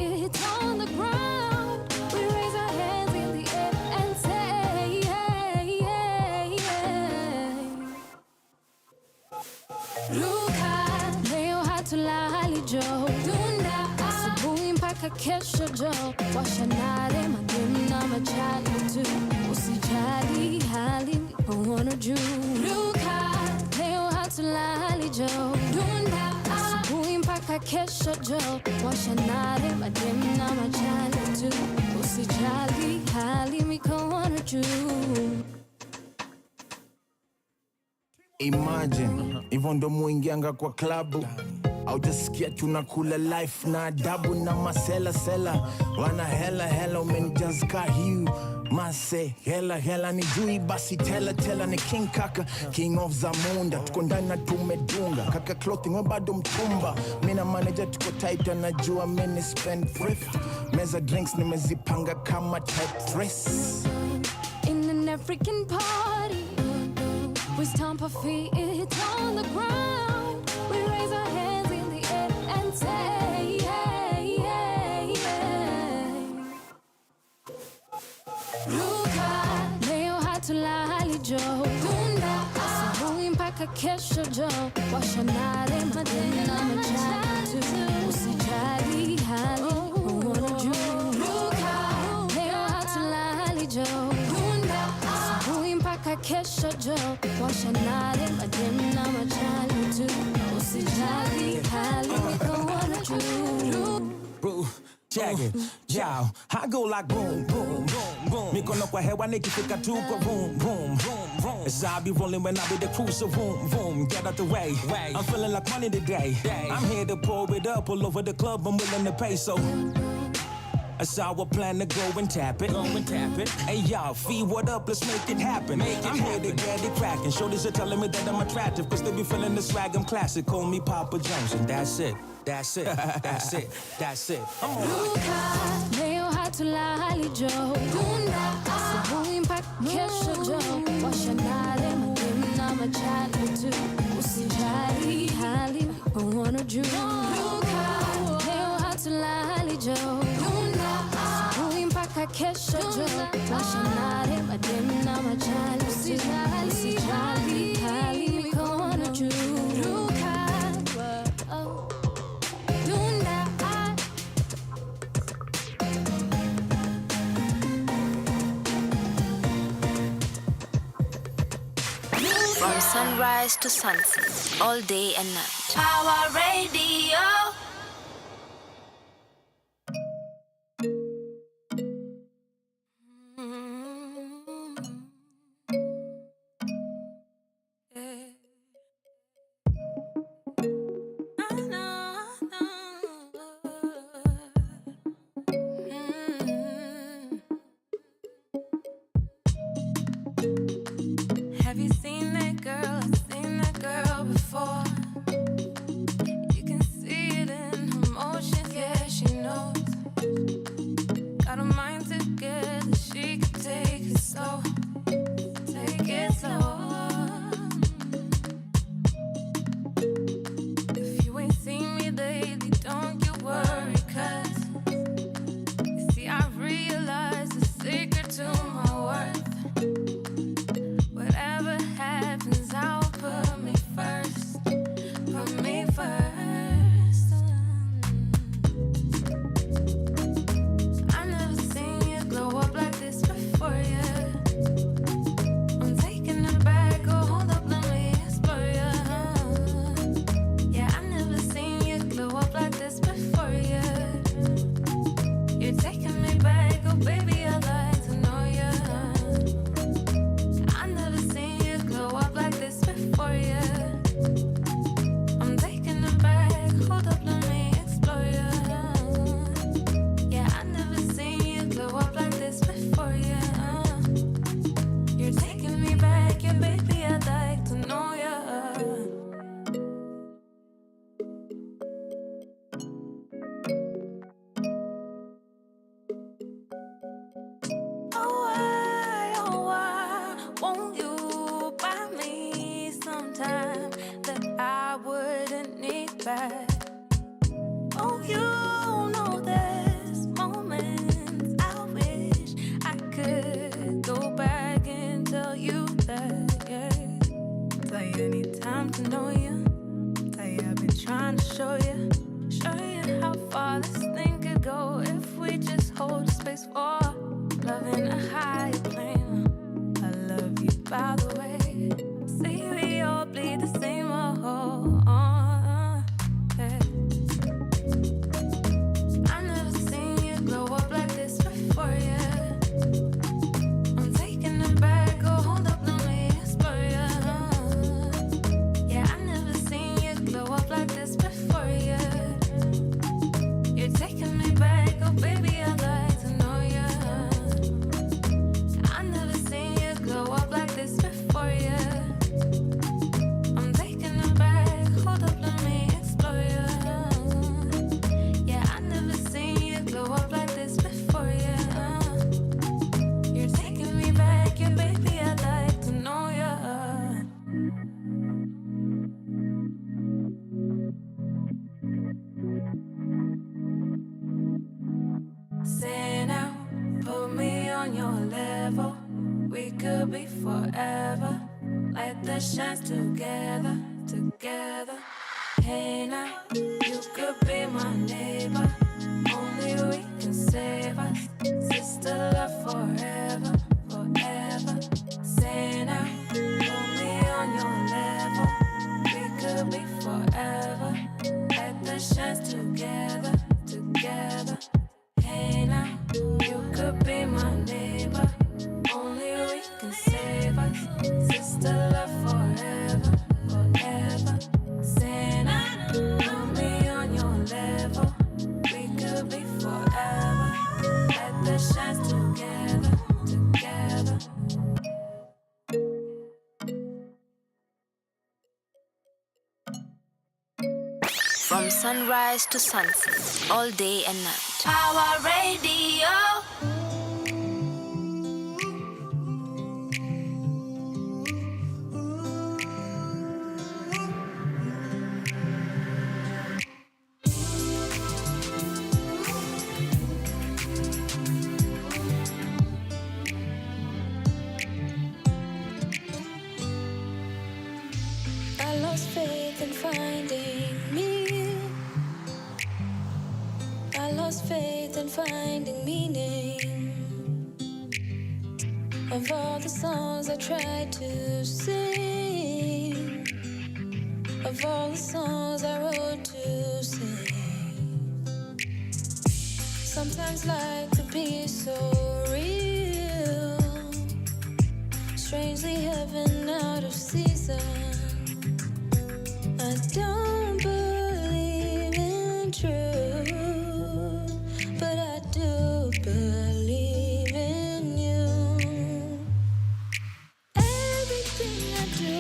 on the ground. We raise our hands in the air and say, hey, hey, hey. Luka, leo hatulali jo. Dunda, asubuhi mpaka kesho jo. Washanare madem na machali tu. Usijali hali nipoona juu. Luka, leo hatulali jo. Dunda, asubuhi mpaka kesho jo. Washanare madem na machali tu. Usijali hali nipoona juu. Imagine, even though muingianga kwa klabu aujasikia tunakula life na adabu na masela sela wana hela umenijazka hiu mase hela ni jui basi tela ni king kaka king of Zamunda tuko ndani na tumedunga kaka clothing we bado mtumba mina manager tuko tight anajua mini spend thrift meza drinks nimezipanga kama Tetris. In an African party, we stomp our feet on the ground. We raise our hands in the air and say, hey, hey, hey. Luka, leo hatulali jo. Dunda, asubuhi mpaka kesho jo. Washanare madem na machali tu. Usijali hali uona juu. Luka, leo hatulali jo. Dunda, asubuhi mpaka kesho jo. Washanare madem na machali tu. Usijali hali uona juu. Boo, check it, yo, I go like boom, boom, boom, boom. Mikono kwa hewa nikifika tu kwa boom, boom, boom, boom. As I be rolling when I be the cruise, so boom, boom, get out the way. I'm feeling like money today. I'm here to pour it up all over the club, I'm willing to pay, so That's our plan to go and tap it. Hey y'all, Fee, what up? Let's make it happen. I'm here to get it cracking. Shorties are telling me that I'm attractive, cause they be feeling the swag. I'm classic. Call me Papa Jones, and that's it. That's it. That's it. That's it. Luka, leo hatulali jo. Dunda, asubuhi mpaka kesho jo. Washanale muhimu na machali tu. Usijali hali wanna do. Luka, leo hatulali jo. Dunda, asubuhi mpaka kesho jo. Washanale muhimu na machali tu. Usijali hali wanna do. Luka, oh. From sunrise to sunset, all day and night. Our radio. Have you seen that girl? I've seen that girl before. You can see it in her motions, yeah, she knows. Got her mind together, she can take it slow. Take it slow. If you ain't seen me lately, don't you worry, cause you see, I realized the secret to my worth. Whatever happens, I'll put me first. Put me first. I never seen you glow up like this before, yeah. I'm taking it back, oh hold up, let me explore, yeah. Yeah, I never seen you glow up like this before, yeah. You're taking me back, oh baby, I'd like to know ya. I never seen you glow up like this before, yeah. I'm taking it back, hold up, let me explore, yeah. Yeah, I never seen you glow up like this before, yeah. You're taking me back, yeah, baby, I'd like to know ya. Oh, why won't you buy me sometime that I wouldn't need back? Oh, you know there's moments I wish I could go back and tell you that, yeah. Tell you anytime to know you. Tell you I've been trying to show you how far this thing could go if we just hold space for love in a higher plane. I love you, by the way. See, we all bleed the same, yeah. I never seen you glow up like this before, yeah. I'm taking it back, oh hold up, let me explore, yeah. Yeah, I never seen you glow up like this before, yeah. You're taking me back, oh baby, I'd like to know ya. I never seen you glow up like this before, yeah. I'm taking it back, hold up, let me explore, yeah. Yeah, I never seen you glow up like this before, yeah. You're taking me back, yeah, baby, I'd like to know ya. Say now, put me on your level. We could be forever. Light the shines together, together. Hey now, you could be my neighbor. Only we can save us. Sister love forever, forever. Say now, put me on your level. We could be forever. Light the shines together, together. Hey now, you could be my neighbor. Only we can save us. Sister love forever, forever. Say now, put me on your level. We could be forever. sunrise to sunset, all day and night. Our radio. I lost faith in finding me. I lost faith in finding meaning of all the songs I tried to sing, of all the songs I wrote to sing. Sometimes life could be so real, strangely heaven out of season. I don't believe in truth, but I do believe in you. Everything I do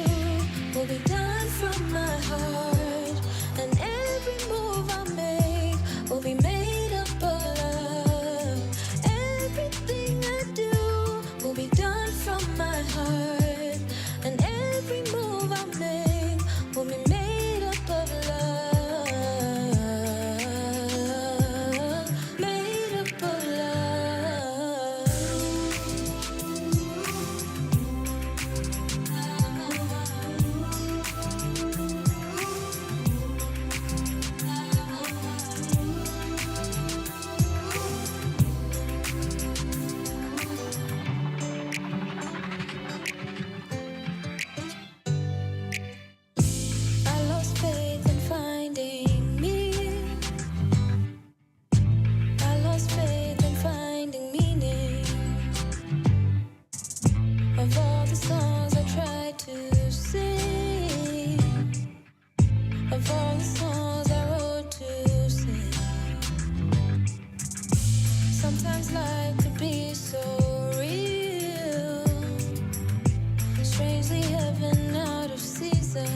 will be done from my heart, and every move I make will be made up of love. Everything I do will be done from my heart, and every move I make will be made up of love, made up of love. I lost faith in finding me. I lost faith in finding meaning of all the songs I tried to sing, of all the songs I wrote to sing. Sometimes life could be so real, strangely heaven out of season.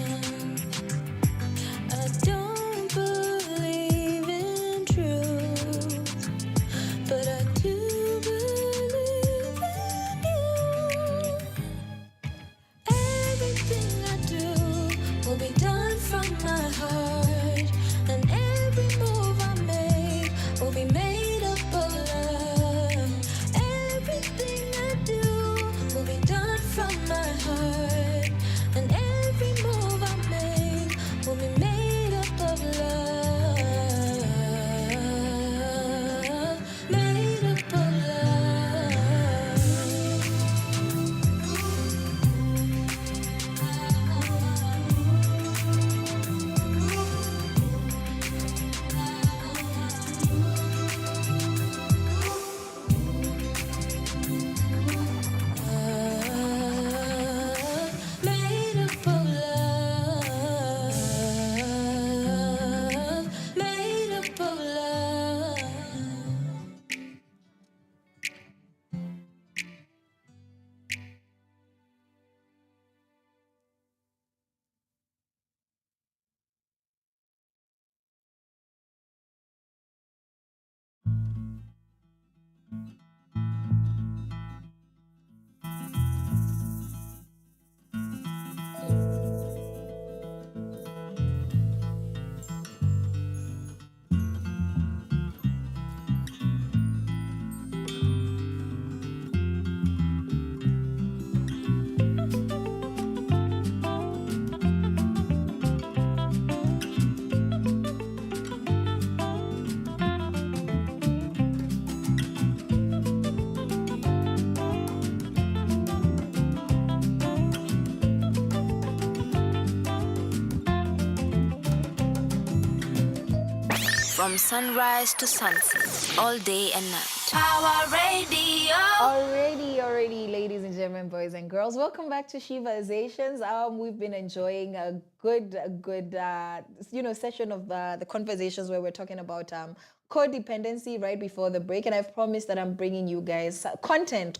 I don't believe in truth, but I do believe in you. Everything I do will be done from my heart, and every move I make will be made up of love. Everything I do will be done from my heart, and every move I make will be made up of love, made up of love. Made up of love, made up of love. From sunrise to sunset, all day and night. Our radio. Already, ladies and gentlemen, boys and girls, welcome back to Sheversations. We've been enjoying a good, session of the conversations where we're talking about codependency right before the break, and I've promised that I'm bringing you guys content,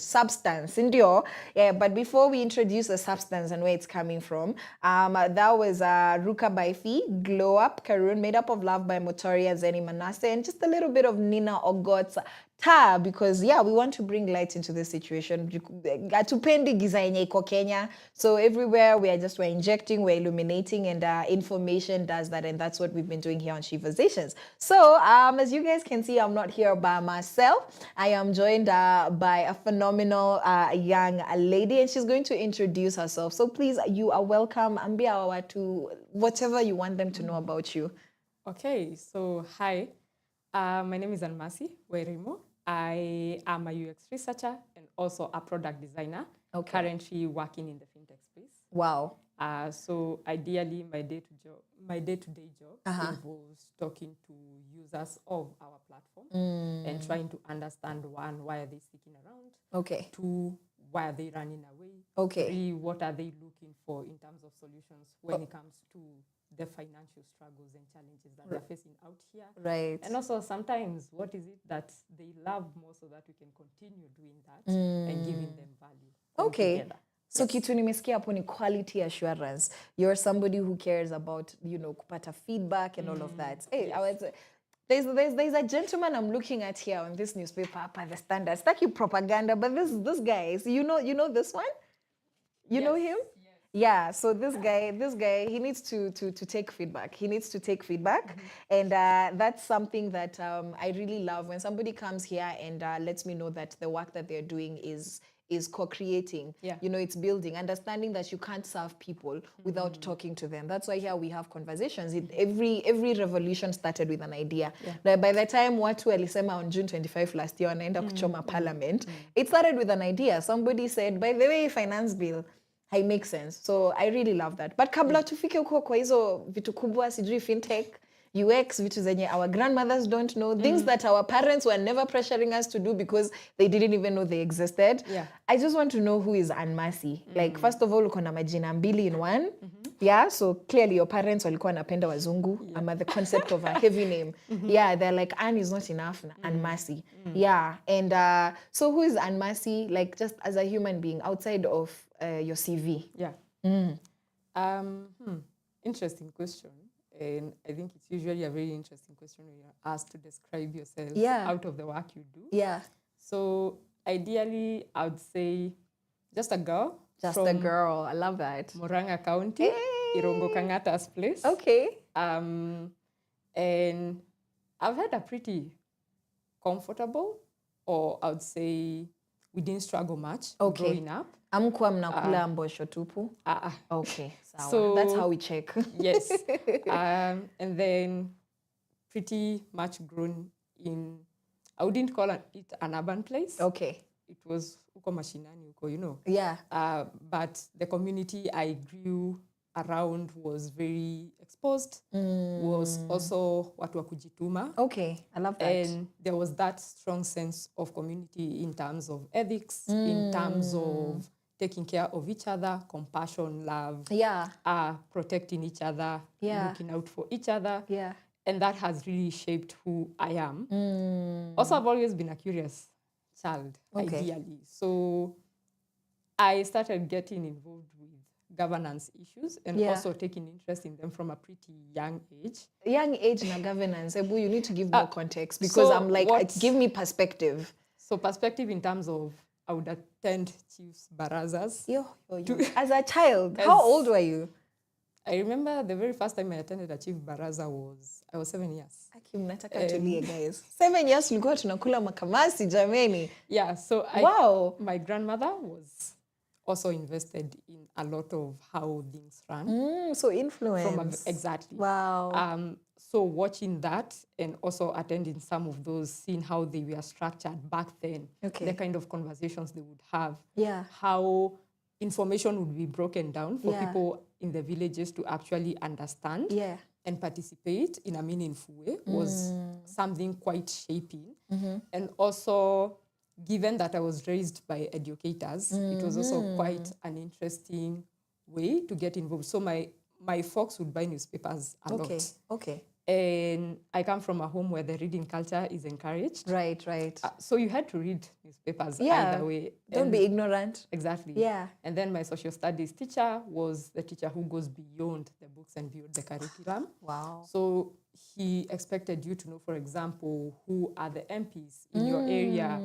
substance, indio. Yeah, but before we introduce the substance and where it's coming from, that was Ruka by Fee, Glow Up, Karun, Made Up of Love by Motori and Zeni Manasseh, and just a little bit of Nina Ogot's Ta, because yeah, we want to bring light into this situation. Atupendi giza yenye iko Kenya. So everywhere we're injecting, we're illuminating, and information does that, and that's what we've been doing here on Sheversations. So as you guys can see, I'm not here by myself. I am joined by a phenomenal young lady, and she's going to introduce herself. So please, you are welcome. Ambia to whatever you want them to know about you. Okay, so hi. My name is Annmercy, Wairimu. I am a UX researcher and also a product designer, currently working in the fintech space. Wow. So ideally, my day-to-day job involves talking to users of our platform and trying to understand, one, why are they sticking around? Okay. Two, why are they running away? Okay. Three, what are they looking for in terms of solutions when it comes to the financial struggles and challenges that they're facing out here. Right. And also sometimes what is it that they love more so that we can continue doing that and giving them value. Okay. Together. So kitu nimesikia hapo ni quality assurance. You're somebody who cares about, kupata feedback and all of that. Hey, yes. There's a gentleman I'm looking at here on this newspaper, The Standard. It's like propaganda, but this guy, so you know this one? You know him? Yeah, so this guy, he needs to take feedback. He needs to take feedback. And that's something that I really love when somebody comes here and lets me know that the work that they're doing is co-creating. Yeah. It's building, understanding that you can't serve people without talking to them. That's why here we have conversations. Every revolution started with an idea. Yeah. By the time watu walisema on June 25 last year wanaenda kuchoma parliament, it started with an idea. Somebody said, by the way, finance bill, it makes sense. So I really love that. But kabla tufike huko kwa hizo vitu kubwa, sijui fintech, UX, vitu zenye our grandmothers don't know, things that our parents were never pressuring us to do because they didn't even know they existed. Yeah. I just want to know who is Annmercy. Like, first of all, uko na majina mbili in one. Yeah, so clearly your parents walikuwa napenda wazungu. Yeah. The concept of a heavy name. Yeah, they're like, Anne is not enough, Annmercy. Yeah, and so who is Annmercy, like just as a human being outside of your CV? Yeah. Interesting question. And I think it's usually a very interesting question when you're asked to describe yourself out of the work you do. Yeah. So ideally, I would say just a girl. Just a girl. I love that. Murang'a County, Irongo Kangata's place. Okay. And I've had a pretty comfortable, or I would say we didn't struggle much growing up. Amkuwa mnakula mbosho tupu? Okay, so that's how we check. Yes. And then pretty much grown in, I wouldn't call it an urban place. Okay. It was uko mashinani uko, Yeah. But the community I grew around was very exposed, was also watu wa kujituma. Okay, I love that. And there was that strong sense of community in terms of ethics, in terms of taking care of each other, compassion, love, protecting each other, looking out for each other. Yeah. And that has really shaped who I am. Also, I've always been a curious child, ideally. So I started getting involved with governance issues and also taking interest in them from a pretty young age. Young age na governance, Ebu, you need to give more context because I'm like, give me perspective. So perspective in terms of, I would attend chief's barazas. As a child, how old were you? I remember the very first time I attended a chief baraza I was 7 years. Mnataka tulie, guys. 7 years tulikuwa tunakula makamasi, jameni. Yeah, so my grandmother was also invested in a lot of how things run. So influence. Exactly. Wow. So watching that and also attending some of those, seeing how they were structured back then, the kind of conversations they would have, how information would be broken down for people in the villages to actually understand. and participate in a meaningful way was something quite shaping. And also, given that I was raised by educators, it was also quite an interesting way to get involved. So my folks would buy newspapers a lot. Okay. And I come from a home where the reading culture is encouraged. Right. So you had to read newspapers either way. Don't be ignorant. Exactly. Yeah. And then my social studies teacher was the teacher who goes beyond the books and beyond the curriculum. Wow. So he expected you to know, for example, who are the MPs in your area,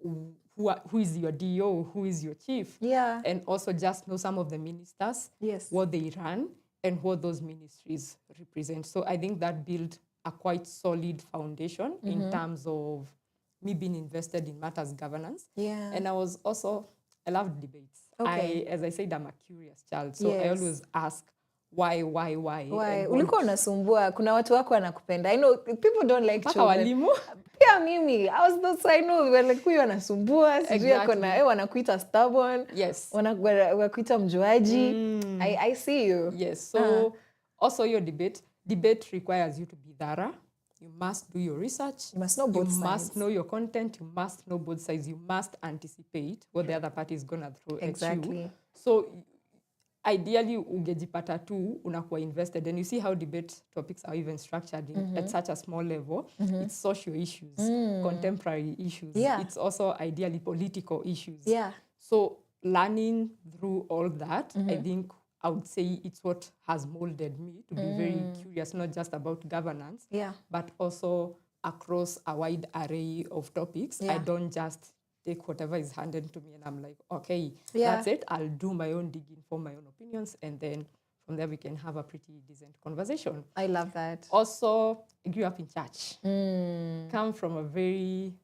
who is your DO, who is your chief. Yeah. And also just know some of the ministers, what they run, and what those ministries represent. So I think that built a quite solid foundation in terms of me being invested in matters governance. Yeah. And I loved debates. Okay. As I said, I'm a curious child. So I always ask, why? Ulikuwa unasumbua, kuna watu wako wanakupenda. I know people don't like children. Walimu? Pia mimi, so I know we're like, huyu anasumbua, sijui ako na, wanakuita stubborn. Yes. Wanakuita mjuaji. I see you. Yes. So also your debate requires you to be thorough. You must do your research. You must know both sides. You must know your content. You must know both sides. You must anticipate what the other party is going to throw at you. So ideally, ungejipata tu unakuwa invested. And you see how debate topics are even structured at such a small level. It's social issues, contemporary issues. Yeah. It's also ideally political issues. Yeah. So learning through all that, I think I would say it's what has molded me to be very curious, not just about governance, but also across a wide array of topics. I don't just take whatever is handed to me and I'm like, okay, that's it. I'll do my own digging, form my own opinions, and then from there we can have a pretty decent conversation. I love that. Also, I grew up in church. Come from a very,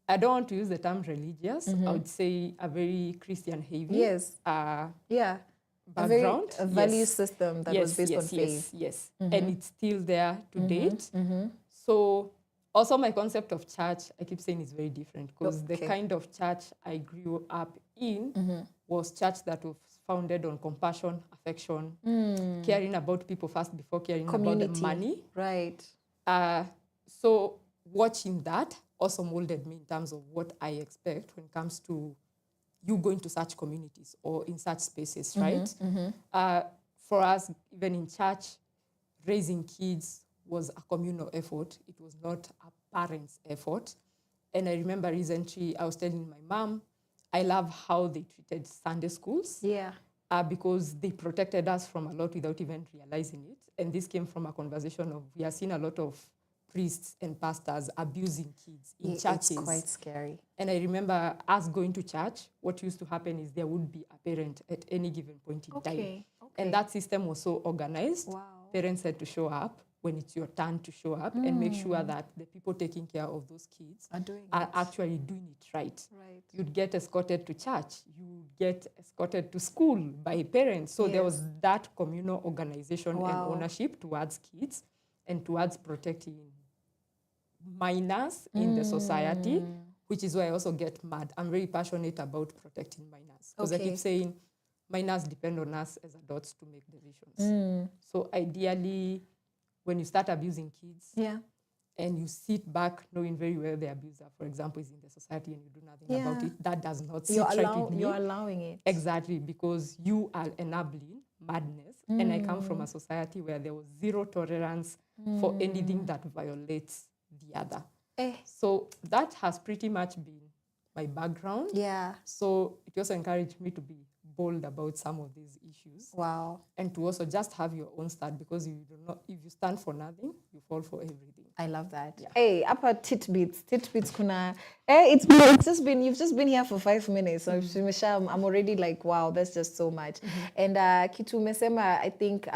I don't want to use the term religious, I would say a very Christian heavy. Background. A value system that was based on faith. Yes. And it's still there to date. So also my concept of church, I keep saying, is very different because the kind of church I grew up in was church that was founded on compassion, affection, caring about people first before caring about the money. Right. So watching that also molded me in terms of what I expect when it comes to you going to such communities or in such spaces, right? For us, even in church, raising kids was a communal effort. It was not a parent's effort. And I remember recently, I was telling my mom, I love how they treated Sunday schools. Yeah. Because they protected us from a lot without even realizing it. And this came from a conversation of, we are seeing a lot of priests and pastors abusing kids in churches. It's quite scary. And I remember us going to church, what used to happen is there would be a parent at any given point in time. And that system was so organized. Wow. Parents had to show up when it's your turn to show up and make sure that the people taking care of those kids are actually doing it right. You'd get escorted to church. You get escorted to school by parents. So there was that communal organization and ownership towards kids and towards protecting minors in the society, which is why I also get mad. I'm very passionate about protecting minors because I keep saying minors depend on us as adults to make decisions. So ideally, when you start abusing kids and you sit back knowing very well the abuser, for example, is in the society and you do nothing about it, that does not sit right with me. You're allowing it. Exactly, because you are enabling madness. And I come from a society where there was zero tolerance for anything that violates the other. So that has pretty much been my background. So it also encouraged me to be bold about some of these issues. Wow. And to also just have your own stand, because if you stand for nothing, you fall for everything. I love that. Yeah. Hey, apa tidbits kuna. You've just been here for 5 minutes. So I'm already like, wow, that's just so much. And kitu mesema, I think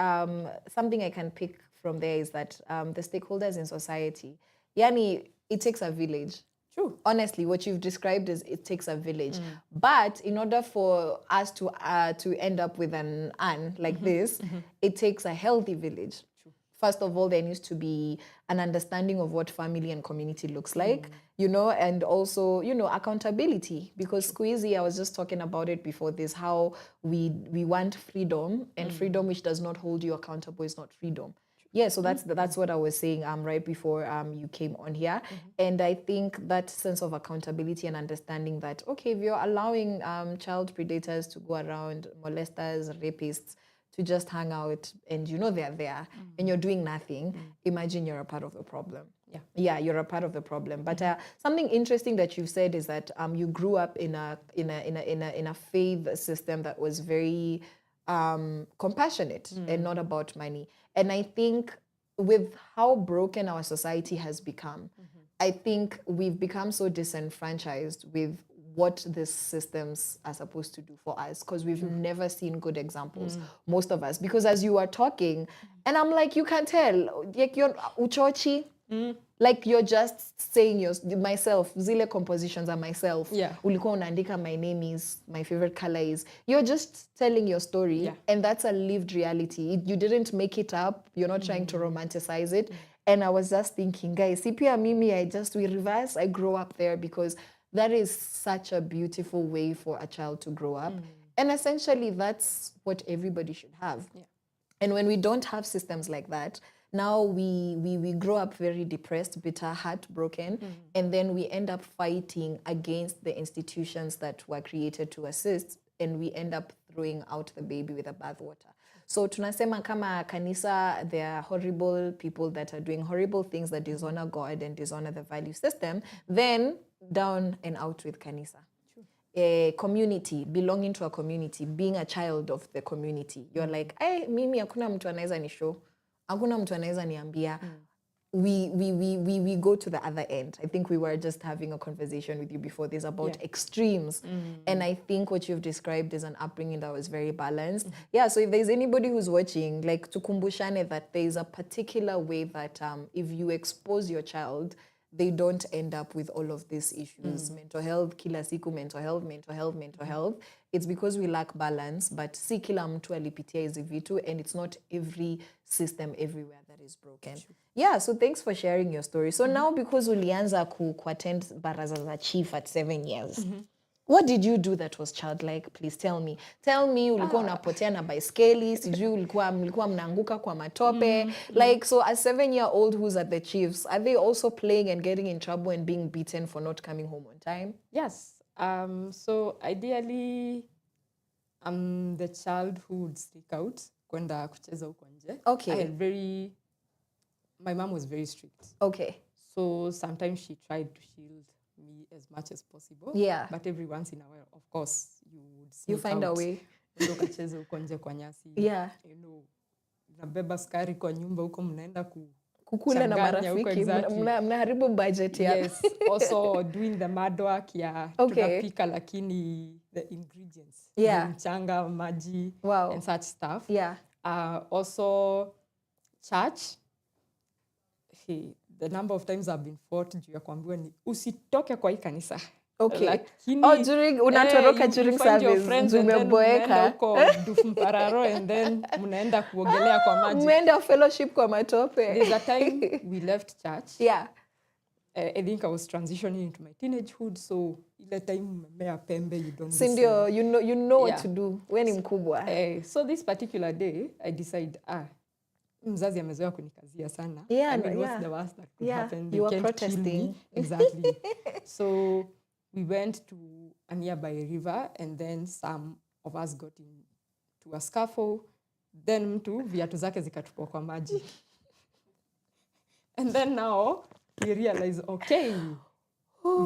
something I can pick from there is that the stakeholders in society, yani, it takes a village. True. Honestly, what you've described is it takes a village. But in order for us to end up with an like this, it takes a healthy village. first of all, there needs to be an understanding of what family and community looks like, you know, and also, you know, accountability. Because Squeezy, I was just talking about it before this, how we want freedom, and freedom which does not hold you accountable is not freedom. Yeah, so that's what I was saying right before you came on here. And I think that sense of accountability and understanding that, okay, if you're allowing child predators to go around, molesters, rapists, to just hang out and you know they're there and you're doing nothing, imagine you're a part of the problem. Yeah, you're a part of the problem. But something interesting that you've said is that you grew up in a faith system that was very compassionate and not about money. And I think with how broken our society has become, I think we've become so disenfranchised with what these systems are supposed to do for us, because we've never seen good examples, most of us. Because as you are talking, and I'm like, you can tell, like you're uchochi, like you're just saying myself, zile compositions are myself. Ulikuwa unaandika, my name is, my favorite color is. You're just telling your story, and that's a lived reality. You didn't make it up. You're not trying to romanticize it. And I was just thinking, guys, CPR Mimi, we reverse, I grow up there, because that is such a beautiful way for a child to grow up. And essentially, that's what everybody should have. And when we don't have systems like that, now we grow up very depressed, bitter, heartbroken, and then we end up fighting against the institutions that were created to assist, and we end up throwing out the baby with the bathwater. So tunasema kama kanisa, there are horrible people that are doing horrible things that dishonor God and dishonor the value system, then down and out with kanisa. A community, belonging to a community, being a child of the community. You're like, hey, mimi hakuna mtu anaweza nishow, hakuna mtu anaweza niambia. We go to the other end. I think we were just having a conversation with you before this about extremes. And I think what you've described is an upbringing that was very balanced. Yeah, so if there's anybody who's watching, like tukumbushane that there's a particular way that if you expose your child, they don't end up with all of these issues. Mental health, kila siku, mental health. It's because we lack balance, but si kila mtu alipitia hizi vitu, and it's not every system everywhere that is broken. Yeah, so thanks for sharing your story. So now, because ulianza ku-attend baraza za chief at 7 years, what did you do that was childlike? Please tell me. Tell me, ulikuwa unapotea na baiskeli, sijui mlikuwa mnaanguka kwa matope. Like, so a 7-year-old who's at the chiefs, are they also playing and getting in trouble and being beaten for not coming home on time? Yes. So ideally, I'm the child who would sneak out kwenda kucheza huko nje. Okay. My mom was very strict. Okay. So sometimes she tried to shield me as much as possible. Yeah. But every once in a while, of course, you would sneak you find out. a way. Ndo kacheze huko nje kwa nyasi. Yeah. You know, nabeba skari kwa nyumba huko, mnaenda kukula na marafiki, mnaharibu budget ya. Yes. Also doing the mad work ya tunapika lakini the ingredients. Mchanga, maji, and such stuff. Yeah. Also church. The number of times I've been fought juu ya kuambiwa ni usitoke kwa hii kanisa. Okay. Lakini, during unatoroka during service, umeboeka huko Dufumpararo, and then mnaenda kuogelea kwa maji. Mnaenda fellowship kwa matope. There's a time we left church. Yeah. I think I was transitioning into my teenagehood, so ile time mmea pembe, you don't Sindio, you know what to do when ni mkubwa. So this particular day, I decide, mzazi amezoea kunikazia sana. Yeah, I mean, what's the worst that could happen? You were protesting. Exactly. So we went to a nearby river, and then some of us got into a scuffle. Then mtu viatu zake zikatupwa kwa maji. And then now we realize, okay,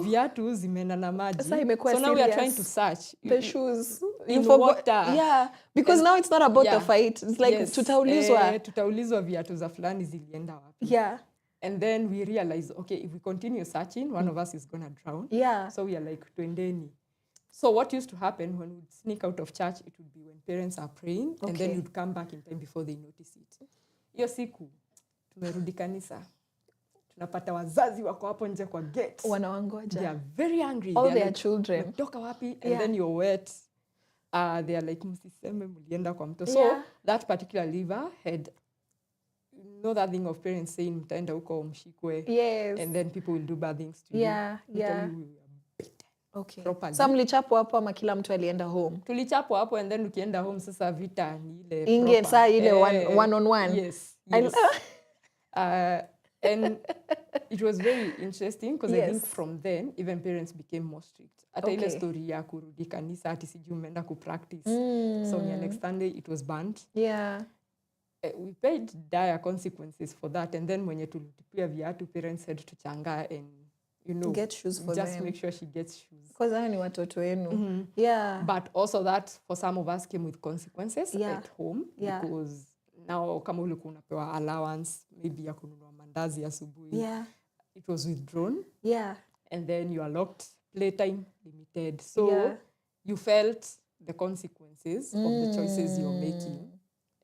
viatu zimeenda na maji. So now we are trying to search the shoes in water. Yeah, because now it's not about the fight. It's like tutaulizwa. Tutaulizwa viatu za fulani zilienda wapi. Yeah. And then we realize, okay, if we continue searching, one of us is going to drown. Yeah. So we are like, twendeni. So what used to happen when we'd sneak out of church, it would be when parents are praying, and then you'd come back in time before they notice it. Hiyo siku, tumerudi kanisa. Tunapata wazazi wako hapo nje kwa gate. Wanawangoja. They are very angry. All their children. Mtoka wapi? And then you're wet. They are like, msiseme mulienda kwa mto. So that particular river had know that thing of parents saying mtaenda huko mshikwe. Yes. And then people will do bad things to Yeah, you. yeah. Tell you we were beaten. Okay. Properly. Sa mlichapwa hapo ama kila mtu alienda home? Tulichapwa hapo and then ukienda home sasa vita ni ile Inge proper. saa ile one on one. Yes. Yes. And it was very interesting because I think from then even parents became more strict. Hata ile story ya kurudi kanisa ati sijui umeenda kupractice. So on your next Sunday it was banned. Yeah. We paid dire consequences for that, and then mwenye tulitupia viatu parents had to changa and get shoes for just them. make sure she gets shoes. Because hao ni watoto wenu. Yeah. But also that for some of us came with consequences at home because now kama ulikuwa unapewa allowance maybe ya kununua mandazi asubuhi. Yeah. It was withdrawn. Yeah. And then you are locked, playtime limited. So you felt the consequences of the choices you're making.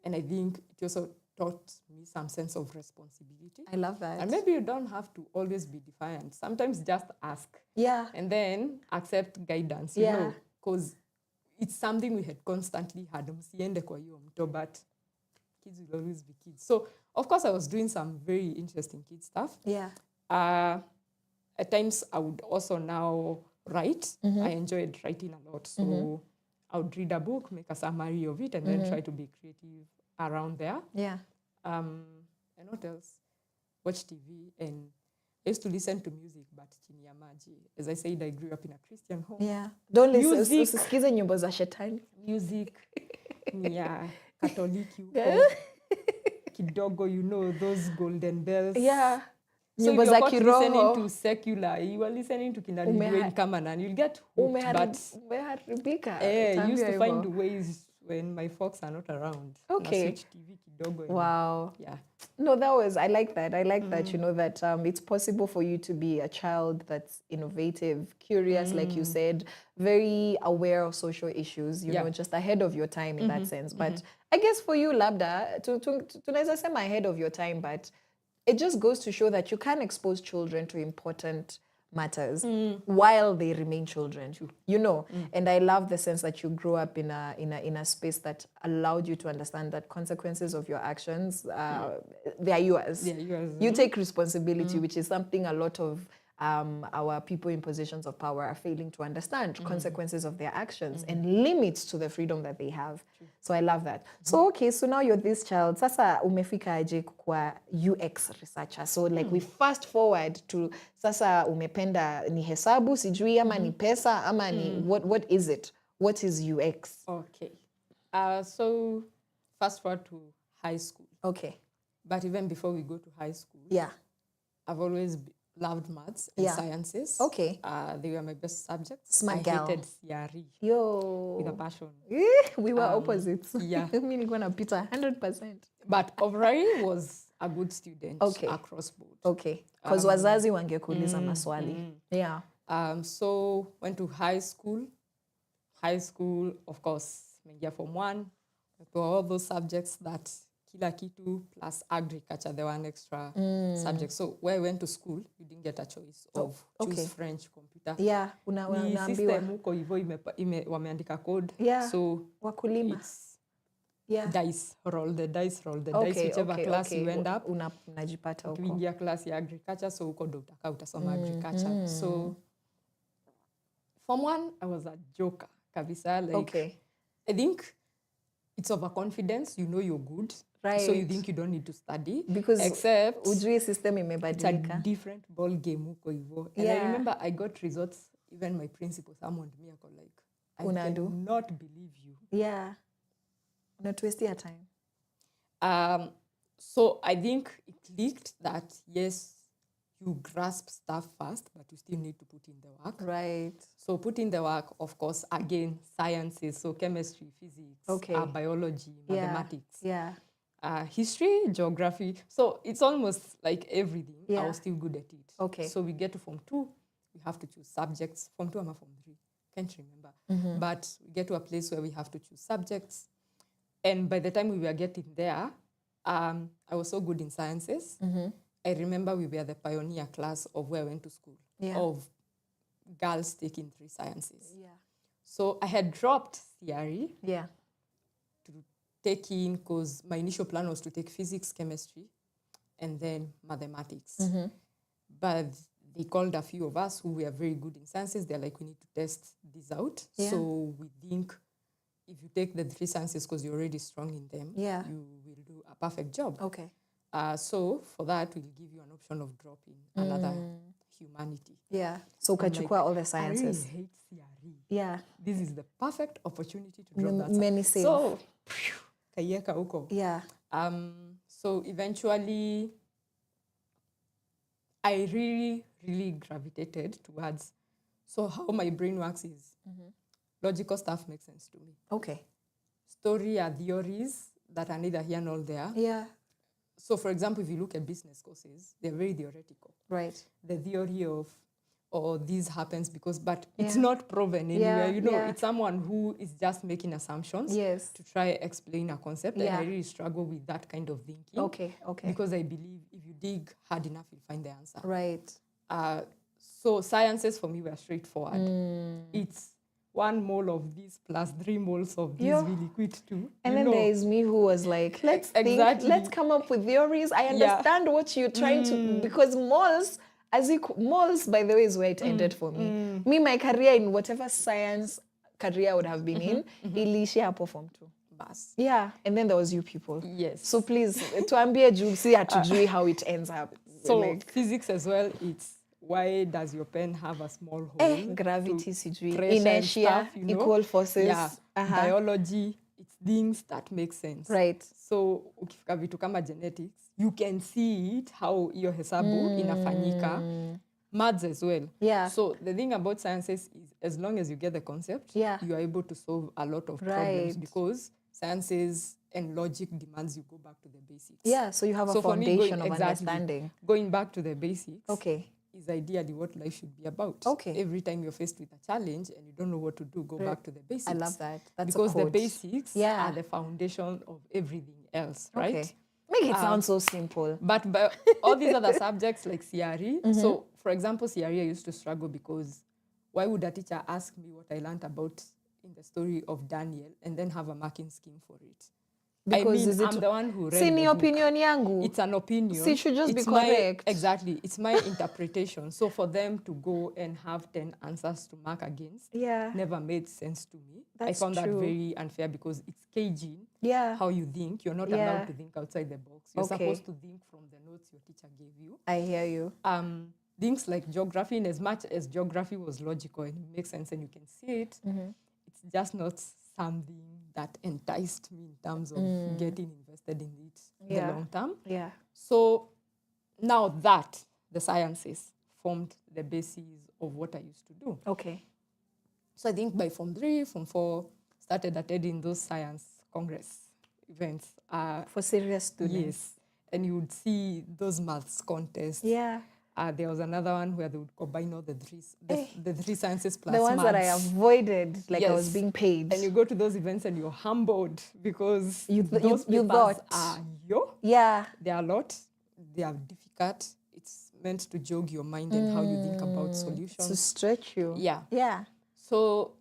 And I think it also taught me some sense of responsibility. I love that. And maybe you don't have to always be defiant. Sometimes just ask. Yeah. And then accept guidance, you know, because it's something we had constantly had. Msiende kwa hiyo mto, but kids will always be kids. So, of course, I was doing some very interesting kid stuff. Yeah. At times, I would also now write. I enjoyed writing a lot. So I would read a book, make a summary of it, and then try to be creative around there. Yeah. And what else? Watch TV. And I used to listen to music, but chini ya maji. As I said, I grew up in a Christian home. Yeah. Don't listen. Usisikize nyimbo za shetani. Music. Yeah. Katoliki huko. Kidogo, you know, those golden bells. Yeah. So if you're not listening to secular, you are listening to kina Lidwayne Kamanan, you'll get hooked. Umeharibika. I used to find ways when my folks are not around. Okay. Switch TV kidogo. Wow. Yeah. No, I like that. I like that, you know, that it's possible for you to be a child that's innovative, curious, like you said, very aware of social issues, you know, just ahead of your time in that sense. But I guess for you, Labda, tunaweza sema ahead of your time, but it just goes to show that you can expose children to important matters while they remain children, you know. And I love the sense that you grew up in a space that allowed you to understand that consequences of your actions, they are yours. Yeah, yours. You take responsibility, which is something a lot of our people in positions of power are failing to understand, consequences of their actions and limits to the freedom that they have. So I love that. So, okay, so now you're this child. Sasa umefika aje kwa UX researcher. So like we fast forward to sasa umependa ni hesabu, sijui ama ni pesa, ama ni what is it? What is UX? Okay. So fast forward to high school. Okay. But even before we go to high school, I've always loved maths and sciences. Okay. They were my best subjects. Smart girl. I hated CRE. Yo. With a passion. We were opposites. Yeah. Me nilikuwa napita 100%. But overall was a good student across board. Okay. Because wazazi wangekuuliza maswali. Yeah. So went to high school. High school, of course, mengia form 1. There were all those subjects that kila kitu plus agriculture, there were an extra subject. So where I went to school, you didn't get a choice of choose French, computer. Yeah, ni system huko hivyo wameandika code. Yeah. So wakulima. It's dice, roll the dice, whichever class you end up. Unajipata huko. Ukiingia class ya agriculture, so huko ndo utasoma agriculture. So form 1, I was a joker, kabisa. Like, I think it's overconfidence. You know you're good. Right. So you think you don't need to study. Because except ujui system imebadilika. It's a different ball game huko hivyo. And I remember I got results, even my principal summoned me, like, I cannot believe you. Yeah. Not waste your time. So I think it clicked that, yes, you grasp stuff fast, but you still need to put in the work. Right. So put in the work, of course, again, sciences, so chemistry, physics, biology, mathematics, history, geography. So it's almost like everything. I was still good at it. Okay. So we get to Form 2, we have to choose subjects. Form 2 or Form 3, can't remember. But we get to a place where we have to choose subjects. And by the time we were getting there, I was so good in sciences. I remember we were the pioneer class of where I went to school, of girls taking 3 sciences. Yeah. So I had dropped theory to take in, because my initial plan was to take physics, chemistry, and then mathematics. But they called a few of us who were very good in sciences. They're like, we need to test this out. Yeah. So we think if you take the 3 sciences because you're already strong in them, Yeah. you will do a perfect job. Okay. So for that, we'll give you an option of dropping another humanity. Yeah. So I'm ukachukua all the sciences. I really hate CRE. Yeah. This is the perfect opportunity to drop that. Many safe. So, kaieka huko. Yeah. So eventually, I really gravitated towards, so how my brain works is, logical stuff makes sense to me. Okay. Story are theories that are neither here nor there. Yeah. So for example, if you look at business courses, they're very theoretical. Right. The theory of, this happens because, but it's Yeah. not proven anywhere. Yeah, You know, yeah. it's someone who is just making assumptions Yes. to try explain a concept. Yeah. And I really struggle with that kind of thinking. Okay. Because I believe if you dig hard enough, you'll find the answer. Right. So sciences for me were straightforward. It's 1 mole of this plus 3 moles of this Yeah. will equate to. And then there is me who was like, let's think, let's come up with theories. I understand what you're trying to, because moles, moles, by the way, is where it ended for me. Me, my career in whatever science career I would have been in, iliishia hapo form 2. Bas. Yeah, and then there was you people. Yes. So please, tuambie juu si hatujui how it ends up. So like, physics as well, it's why does your pen have a small hole? Gravity, sijui. Pressure and Inertia, stuff, you know? equal forces. Yeah. Biology, it's things that make sense. Right. So ukifika vitu kama genetics, you can see it, how hiyo hesabu inafanyika. Maths as well. Yeah. So the thing about sciences is as long as you get the concept, you are able to solve a lot of problems because sciences and logic demands you go back to the basics. Yeah, so you have a foundation of understanding. Going back to the basics. Okay. Is ideally what life should be about. Okay. Every time you're faced with a challenge and you don't know what to do, go back to the basics. I love that. That's because a quote. the basics are the foundation of everything else, right? Okay. Make it sound so simple. But all these other subjects like CRE, so for example, CRE I used to struggle because why would a teacher ask me what I learned about in the story of Daniel and then have a marking scheme for it? Because I'm the one who read the book. opinion yangu. It's an opinion. It should just be correct. Exactly. It's my interpretation. So for them to go and have 10 answers to mark against never made sense to me. I found that very unfair because it's caging how you think. You're not allowed to think outside the box. You're supposed to think from the notes your teacher gave you. I hear you. Things like geography, in as much as geography was logical and it makes sense and you can see it, it's just not something that enticed me in terms of getting invested in it in the long term. Yeah. So now that the sciences formed the basis of what I used to do. Okay. So I think by Form 3, Form 4, started attending those science congress events. For serious students. Yes. And you would see those maths contests. Yeah. There was another one where they would combine all the 3 sciences plus the ones maths. that I avoided, like I was being paid. And you go to those events and you're humbled because those you papers thought. are they are a lot. They are difficult. It's meant to jog your mind and how you think about solutions. To stretch you. Yeah. Yeah. So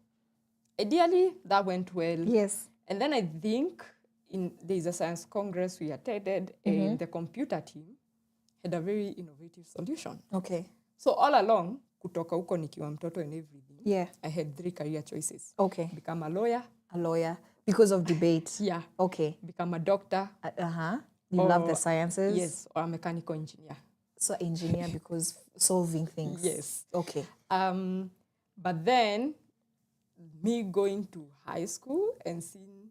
ideally that went well. Yes. And then I think there's a science congress we attended and the computer team had a very innovative solution. Okay. So all along, kutoka huko nikiwa mtoto and everything, I had 3 career choices. Okay. Become a lawyer. A lawyer. Because of debate. Yeah. Okay. Become a doctor. You love the sciences? Yes, or a mechanical engineer. So engineer because solving things. Yes. Okay. But then, me going to high school and seeing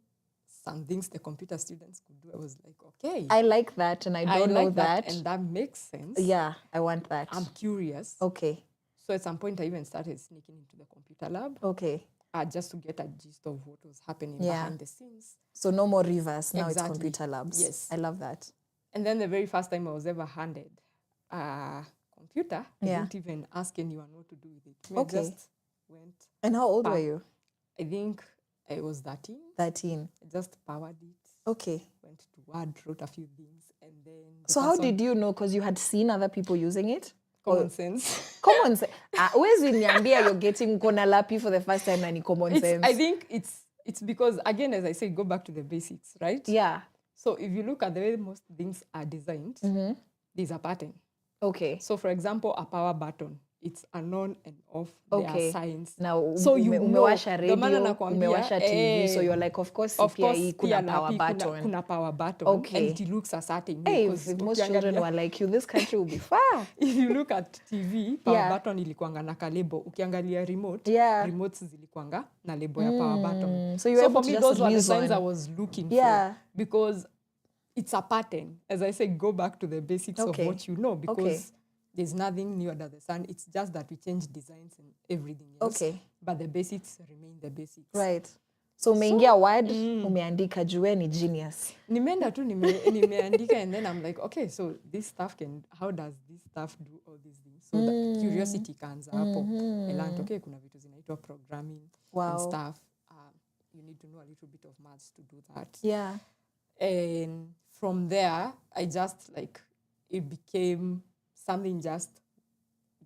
some things the computer students could do, I was like, okay. I like that and I don't know that. And that makes sense. Yeah, I want that. I'm curious. Okay. So at some point, I even started sneaking into the computer lab. Okay. Just to get a gist of what was happening behind the scenes. So no more rivers, now it's computer labs. Yes. I love that. And then the very first time I was ever handed a computer, I didn't even ask anyone what to do with it. I just went. And how old were you? I think I was 13. 13. I just powered it. Okay. Went to Word, wrote a few things, and then... So how did you know? Because you had seen other people using it? Common sense. Common sense. Where's in Niambia you're getting Kona Lapi for the first time and common sense? I think it's because, again, as I say, go back to the basics, right? Yeah. So if you look at the way most things are designed, there's a pattern. Okay. So for example, a power button, it's an on and off. There Okay. are signs. Now, so you know, umewasha ndio maana radio, nakwambia, umewasha TV, so you're like, of course, pia hii kuna pia power na button. kuna power button, Okay. and it looks a certain way. Hey, if most children were like you, this country will be far. If you look at TV, power button ilikuanga na kalebo. Ukiangalia remote, remotes zilikuanga na lebo ya power button. So you were able for to me, just those were the reason. signs I was looking for. Because it's a pattern. As I say, go back to the basics of what you know, because there's nothing new under the sun. It's just that we change designs and everything else. Okay. But the basics remain the basics. Right. So umeingia word, umeandika juu ni genius. Nimeenda tu nimeandika, and then I'm like, okay, so this stuff how does this stuff do all these things? So the curiosity comes hapo. I learned, okay, kuna vitu zinaitwa programming and stuff. You need to know a little bit of maths to do that. Yeah. And from there, I just it became something just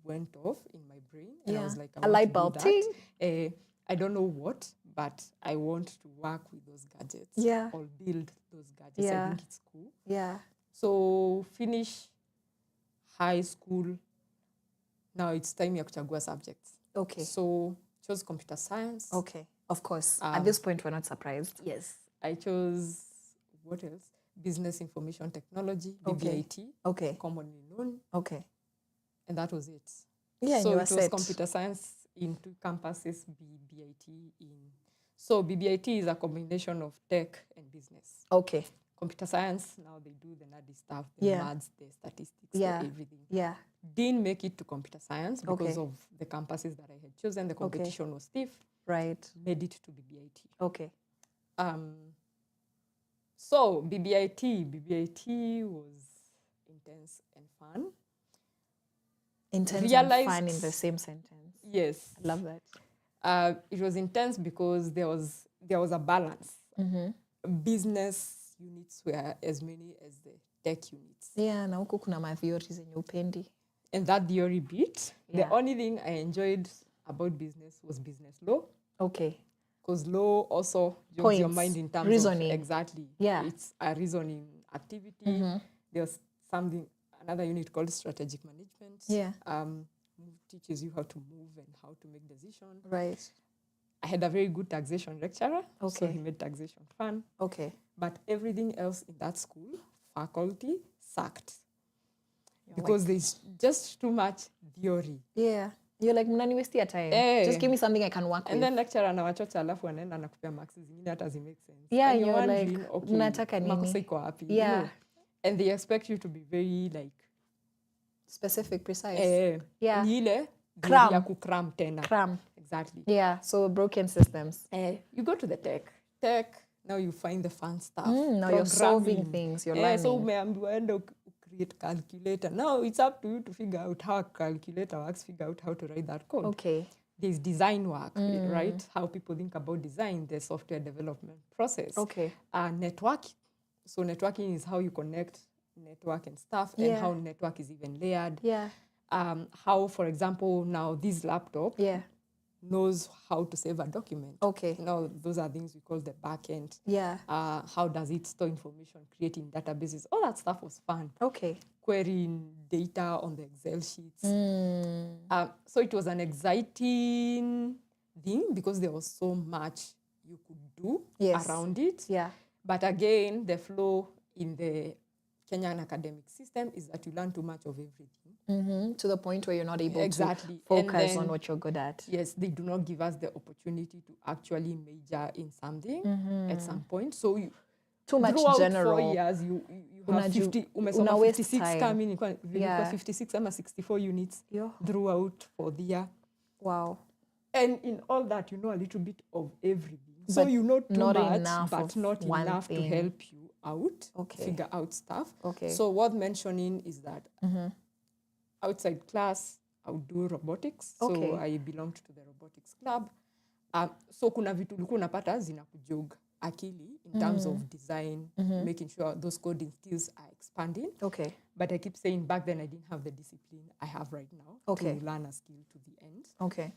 went off in my brain. And I was like, a light bulb ting. I don't know what, but I want to work with those gadgets. Yeah. Or build those gadgets. I think it's cool. Yeah. So finish high school. Now it's time ya kuchagua subjects. Okay. So chose computer science. Okay. Of course. At this point, we're not surprised. Yes. I chose, what else? Business Information Technology, BBIT. Okay. Commonly known. Okay. And that was it. Yeah, so you it was computer science in 2 campuses, BBIT in... So BBIT is a combination of tech and business. Okay. Computer science, now they do the nerdy stuff, the maths, the statistics, the everything. Yeah. Didn't make it to computer science because of the campuses that I had chosen. The competition was stiff. Right. Made it to BBIT. Okay. So BBIT was intense and fun. Intense and fun in the same sentence. Yes. I love that. It was intense because there was a balance. Business units were as many as the tech units. Yeah, na huku kuna matheories zenye upendi. And that theory bit, the only thing I enjoyed about business was business law. Okay. Because law also jogs your mind in terms reasoning. of... Exactly. Yeah. It's a reasoning activity. There's another unit called strategic management. Yeah. Teaches you how to move and how to make decisions. Right. I had a very good taxation lecturer. Okay. So he made taxation fun. Okay. But everything else in that school, faculty, sucked. Because there's just too much theory. Yeah. You're like, mnaniwestia time. Just give me something I can work with. And then lecturer anawachocha alafu anaenda anakupea marks zingine hata zi make sense. Yeah, and you're like, okay, mnataka nini? makosa iko wapi? Yeah. You know? And they expect you to be very specific, precise. Yeah. Ni ile cram. Ya kukram tena. Cram. Exactly. Yeah, so broken systems. You go to the tech. Now you find the fun stuff. Now you're solving things, you're learning. So umeambiwa enda create calculator. Now it's up to you to figure out how a calculator works, figure out how to write that code. Okay. There's design work, right? How people think about design, the software development process. Okay. Networking. So networking is how you connect network and stuff, and how network is even layered. Yeah. How, for example, now this laptop knows how to save a document. Okay. Now, those are things we call the back end. Yeah. How does it store information, creating databases? All that stuff was fun. Okay. Querying data on the Excel sheets. So it was an exciting thing because there was so much you could do around it. Yeah. But again, the flow in the Kenyan academic system is that you learn too much of everything. To the point where you're not able to focus on what you're good at. Yes, they do not give us the opportunity to actually major in something at some point. So you too much general. 4 years, you have 50, umesoma 56 coming, 56 ama 64 units throughout for the year. Wow. And in all that, you know a little bit of everything. So you know too much, but not enough to help you out, figure out stuff. Okay. So worth mentioning is that outside class, I would do robotics. Okay. So I belonged to the robotics club. So kuna vitu ulikuwa unapata zinakujog akili in terms of design, making sure those coding skills are expanding. Okay. But I keep saying back then I didn't have the discipline I have right now to learn a skill to the end. Okay.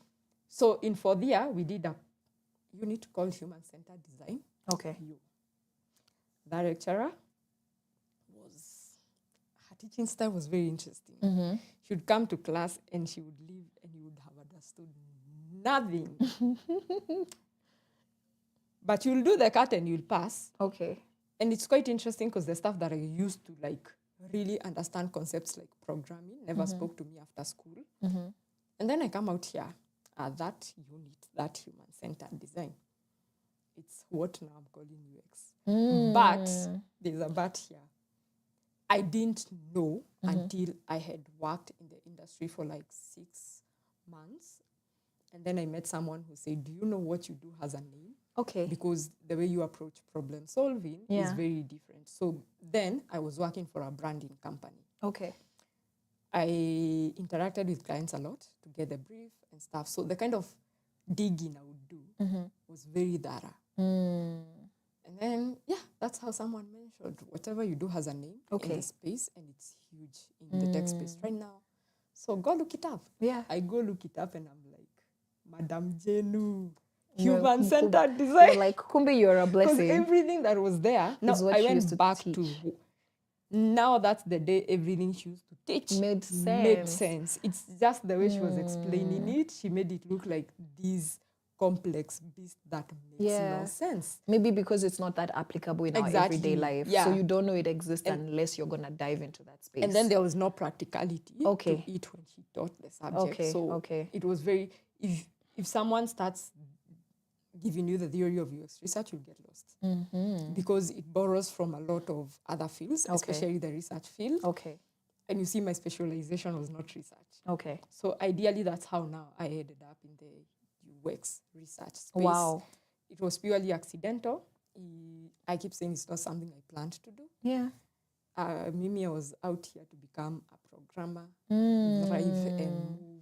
So in 4th year, we did a unit called human-centered design. Okay. That lecturer her teaching style was very interesting. She would come to class and she would leave and you would have understood nothing. But you'll do the cut and you'll pass. Okay. And it's quite interesting because the stuff that I used to like really understand concepts like programming never spoke to me after school. And then I come out here at that unit, that human-centered design. It's what now I'm calling UX. But there's a but here. I didn't know until I had worked in the industry for like 6 months. And then I met someone who said, do you know what you do has a name? Okay. Because the way you approach problem solving is very different. So then I was working for a branding company. Okay. I interacted with clients a lot to get the brief and stuff. So the kind of digging I would do was very thorough. And then, that's how someone mentioned whatever you do has a name in the space, and it's huge in the tech space right now. So go look it up. Yeah. I go look it up and I'm like, Madam Jenu, human-centered design. You're like, kumbe, you're a blessing. Because everything that was there, now I went back to now that's the day everything she used to teach made sense. It's just the way she was explaining it. She made it look like this complex beast that makes no sense. Maybe because it's not that applicable in our everyday life. Yeah. So you don't know it exists unless you're going to dive into that space. And then there was no practicality to it when she taught the subject. So it was very, if someone starts giving you the theory of UX research, you'll get lost. Because it borrows from a lot of other fields, especially the research field. Okay. And you see my specialization was not research. Okay. So ideally, that's how now I ended up in the UX research space. Wow. It was purely accidental. I keep saying it's not something I planned to do. Yeah. Mimi, I was out here to become a programmer, thrive and move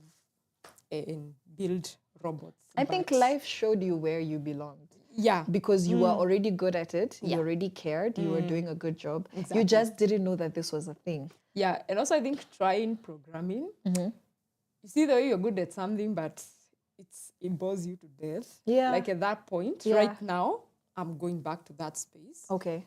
and build robots. I think life showed you where you belonged. Yeah. Because you were already good at it. You already cared. You were doing a good job. Exactly. You just didn't know that this was a thing. Yeah. And also I think trying programming, you see the way you're good at something, but it bores you to death. Yeah. Like at that point, right now, I'm going back to that space. Okay.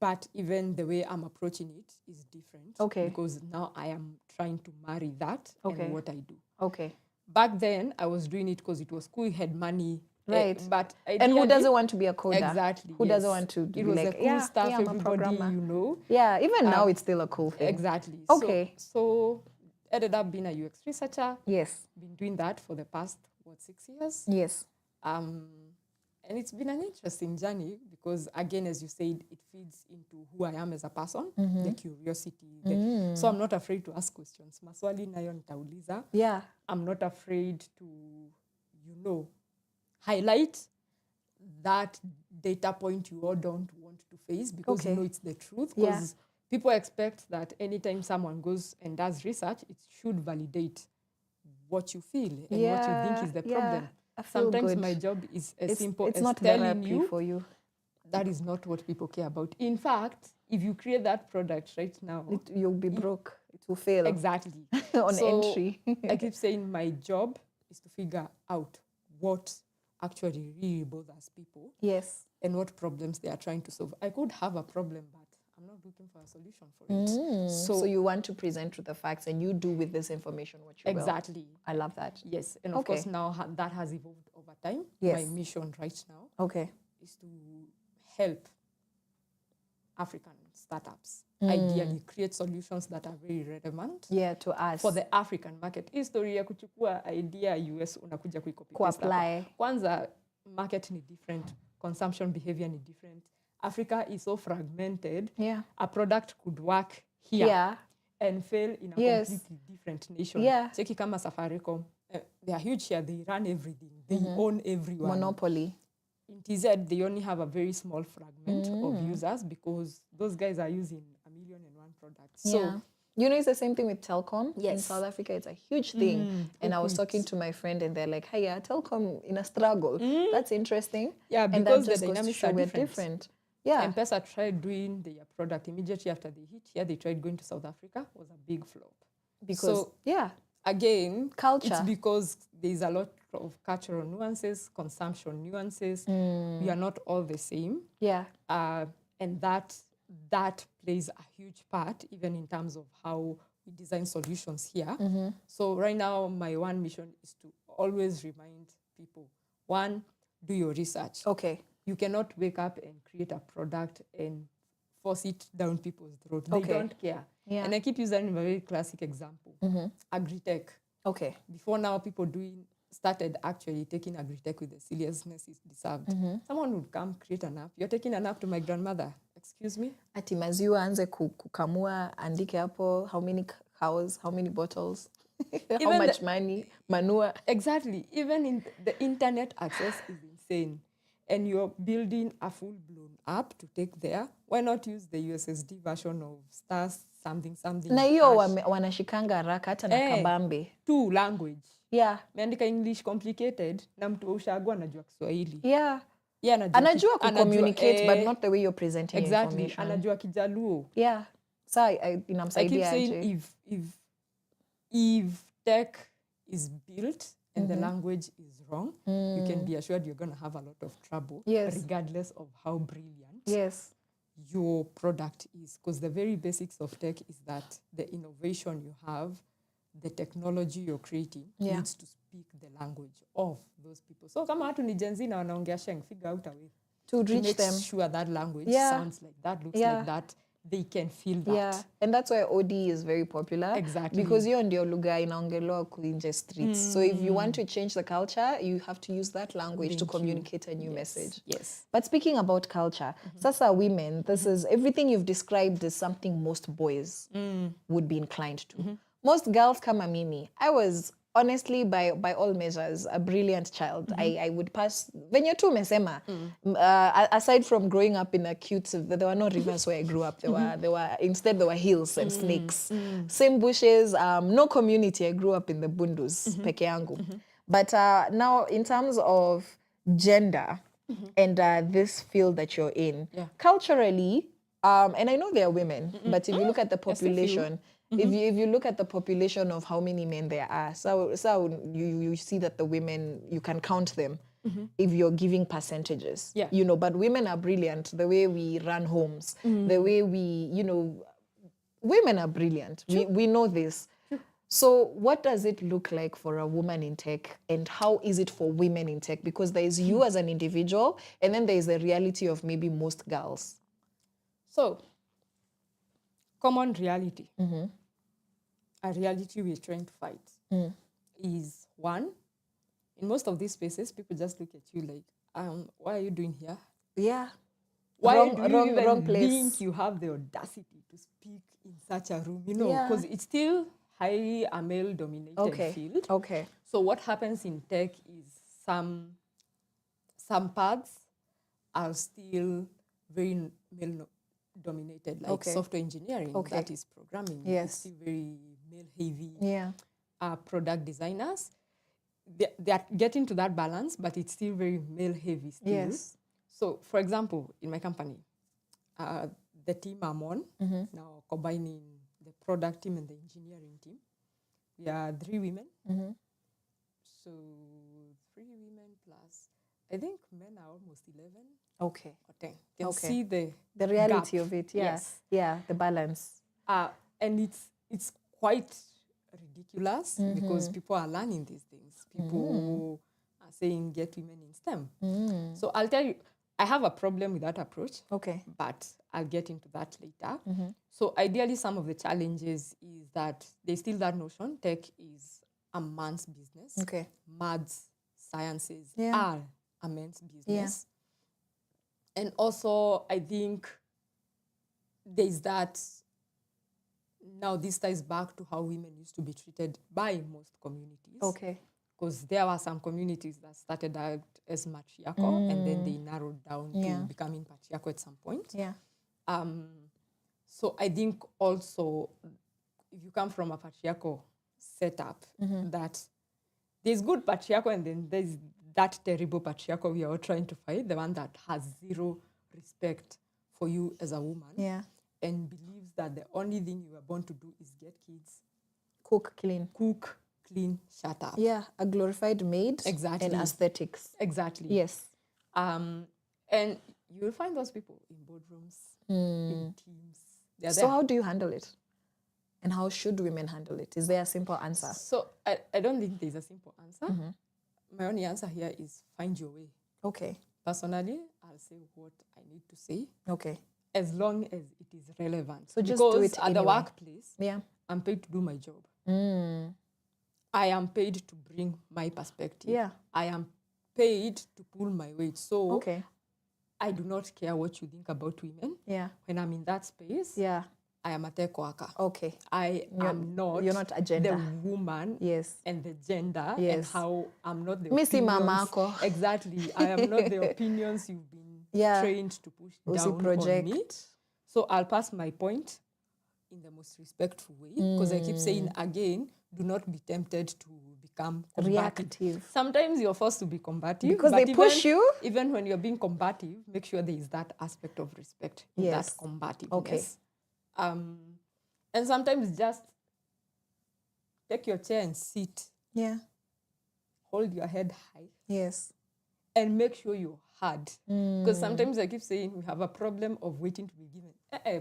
But even the way I'm approaching it is different. Okay. Because now I am trying to marry that and what I do. Okay. Back then, I was doing it because it was cool, had money. Right. But and who doesn't want to be a coder? Exactly. Who doesn't want to be it was like, a cool stuff, I'm a everybody, programmer. you know. Yeah, even now it's still a cool thing. Exactly. Okay. So ended up being a UX researcher. Yes. Been doing that for the past, 6 years? Yes. And it's been an interesting journey because, again, as you said, it feeds into who I am as a person, the curiosity. So I'm not afraid to ask questions. Maswali nayo nitauliza. Yeah. I'm not afraid to, highlight that data point you all don't want to face because you know it's the truth. Because people expect that anytime someone goes and does research, it should validate what you feel and what you think is the problem. Sometimes my job is as simple as not telling you, for you that is not what people care about. In fact, if you create that product right now, you'll be broke. It will fail. Exactly. On entry. I keep saying my job is to figure out what actually really bothers people. Yes. And what problems they are trying to solve. I could have a problem, but I'm not looking for a solution for it. So you want to present with the facts and you do with this information what you Exactly. will. I love that. Yes. And of course now that has evolved over time. Yes. My mission right now is to help African startups ideally create solutions that are very relevant to us for the African market. History ya kuchukua idea US unakuja kuikopi kuapply. Kwanza market ni different, consumption behavior ni different. Africa is so fragmented. Yeah. A product could work here and fail in a completely different nation. Yeah. Cheki kama Safaricom, they are huge here. They run everything. They own everyone. Monopoly. In TZ, they only have a very small fragment of users because those guys are using 1,000,001 products. So, it's the same thing with telecom. In South Africa, it's a huge thing. And I was talking to my friend and they're like, hey, telecom in a struggle. That's interesting. Yeah, because and the dynamics are different. Yeah. M-Pesa tried doing their product immediately after they hit here. They tried going to South Africa. It was a big flop. Because, again, culture. It's because there's a lot of cultural nuances, consumption nuances. We are not all the same. Yeah. And that plays a huge part, even in terms of how we design solutions here. So right now, my one mission is to always remind people, one, do your research. Okay. You cannot wake up and create a product and force it down people's throat. Okay. They don't care. Yeah. And I keep using a very classic example, agri-tech. Okay. Before now, people started actually taking agri-tech with the seriousness it deserved. Someone would come create an app. You're taking an app to my grandmother. Excuse me? Ati maziwa anze kukamua, andike hapo, how many cows, how many bottles, how much money, manure. Exactly. Even in the internet access is insane. And you're building a full-blown app to take there. Why not use the USSD version of stars something? Na hiyo wanashikanga haraka hata na kabambe. Two language. Yeah. Meandika English complicated na mtu wa ushago anajua Kiswahili. Yeah. Yeah, anajua communicate but not the way you're presenting exactly. information. Anajua Kijaluo. Yeah. So inamsaidia I keep saying if tech is built and the language is wrong, you can be assured you're going to have a lot of trouble, regardless of how brilliant your product is. Because the very basics of tech is that the innovation you have, the technology you're creating needs to speak the language of those people. So kama watu ni Gen Z na wanaongea Sheng, figure out a way to reach make them. Sure that language sounds like that, looks like that. They can feel that. Yeah, and that's why OD is very popular. Exactly. Because hiyo ndio lugha inaongelewa kuinje streets. So if you want to change the culture, you have to use that language to communicate a new message. Yes. But speaking about culture, sasa women, this is everything you've described is something most boys would be inclined to. Most girls kama mimi, I was honestly, by all measures, a brilliant child. I would pass. Venye tu mesema. Aside from growing up in a cute, there were no rivers where I grew up. Instead there were hills and snakes. Same bushes. No community. I grew up in the bundus, peke yangu. But now, in terms of gender and this field that you're in, culturally, and I know there are women, but if you look at the population. If you look at the population of how many men there are, so you see that the women, you can count them if you're giving percentages. Yeah. You know, but women are brilliant. The way we run homes, the way we, women are brilliant. We know this. So what does it look like for a woman in tech, and how is it for women in tech? Because there is you as an individual, and then there is the reality of maybe most girls. So, common reality, a reality we're trying to fight, is one, in most of these spaces, people just look at you like, what are you doing here? Yeah. Why do you even wrong place. think you have the audacity to speak in such a room? Because it's still highly a male-dominated field. Okay. So what happens in tech is some paths are still very male-dominated, like software engineering, that is programming. It's still very male-heavy. Yeah. Product designers, they are getting to that balance, but it's still very male-heavy still. Yes. So, for example, in my company, the team I'm on, now combining the product team and the engineering team, we are 3 women. So 3 women plus, I think men are almost 11 or 10. You can see the reality gap. of it. Yeah, the balance. And it's quite ridiculous because people are learning these things. People are saying get women in STEM. So I'll tell you, I have a problem with that approach. But I'll get into that later. So ideally, some of the challenges is that there's still that notion tech is a man's business. Maths, sciences are a man's business. And also, I think there's that. Now this ties back to how women used to be treated by most communities. Because there were some communities that started out as matriarchal and then they narrowed down to becoming patriarchal at some point. So I think also, if you come from a patriarchal setup, that there's good patriarchal and then there's that terrible patriarchal we are all trying to fight, the one that has zero respect for you as a woman. And believes that the only thing you were born to do is get kids. Cook, clean, shut up. Yeah, a glorified maid. Exactly. And aesthetics. Exactly. Yes. And you'll find those people in boardrooms, in teams, They're So there. how do you handle it? And how should women handle it? Is there a simple answer? So I don't think there's a simple answer. My only answer here is find your way. Okay. Personally, I'll say what I need to say. Okay. As long as it is relevant. So just because do it at the anyway. workplace, Yeah. I'm paid to do my job. I am paid to bring my perspective. Yeah. I am paid to pull my weight. So Okay. I do not care what you think about women. Yeah. When I'm in that space, Yeah. I am a tech worker. Okay. You're not a gender. the woman Yes. and the gender and Yes. how I'm not the Missy opinions. mamako. Exactly. I am not the opinions you've been trained to push Usi down project. on me. So I'll pass my point in the most respectful way because I keep saying again, do not be tempted to become combative. Reactive. Sometimes you're forced to be combative. Because but they push you. Even when you're being combative, make sure there is that aspect of respect in Yes. that combativeness. Okay. And sometimes just take your chair and sit. Yeah. Hold your head high. Yes. And make sure you're hard. Because sometimes I keep saying we have a problem of waiting to be given.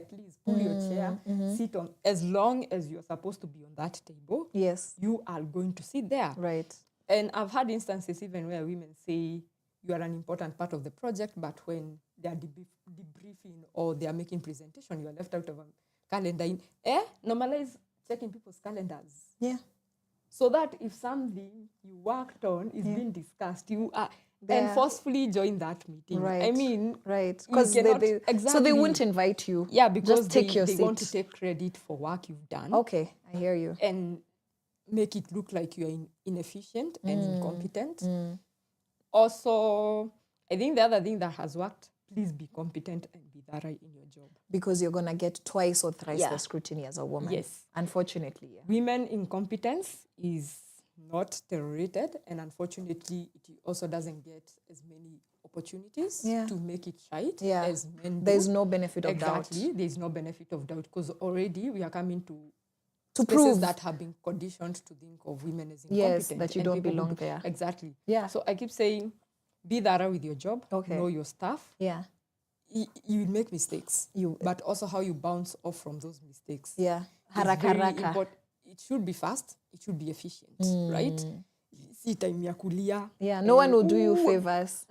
Please pull your chair, sit on. As long as you're supposed to be on that table, yes, you are going to sit there. Right. And I've had instances even where women say you are an important part of the project, but when they are debriefing or they are making presentation, you are left out of a calendar. Normalize checking people's calendars. Yeah. So that if something you worked on is being discussed, you are There. and forcefully join that meeting. Right. I mean, right. Because so they won't invite you. Yeah, because just take your they seat. want to take credit for work you've done. Okay, I hear you. And make it look like you're inefficient and incompetent. Also, I think the other thing that has worked, please be competent and be thorough in your job. Because you're going to get twice or thrice the scrutiny as a woman. Yes. Unfortunately. Yeah. Women incompetence is not tolerated, and unfortunately, it also doesn't get as many opportunities to make it right as men do. There's no benefit of doubt. Exactly. There's no benefit of doubt because already we are coming to spaces prove that have been conditioned to think of women as incompetent. Yes, that you don't belong there. Exactly. Yeah. So I keep saying, be thorough with your job, know your stuff. Yeah. You will make mistakes, but also how you bounce off from those mistakes. Yeah. Haraka. It should be fast. It should be efficient, right? See time ya kulia. Yeah, no one will do you favors.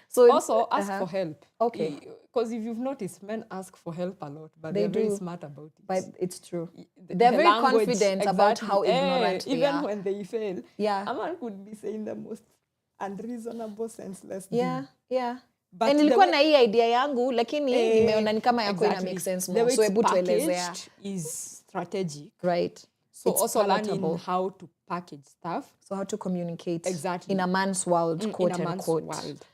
So also ask for help. Okay. Because if you've noticed, men ask for help a lot, but they're very smart about it. But it's true. They're very confident about how ignorant they even are. when they fail. Yeah. A man could be saying the most unreasonable, senseless Yeah, thing. yeah. But and nilikuwa na hii idea yangu lakini nimeona ni kama yako ina make sense more. So hebu tuelezea. Is strategic. Right. So it's also palatable. learning how to package stuff. So how to communicate exactly in a man's world, quote in a man's unquote. World.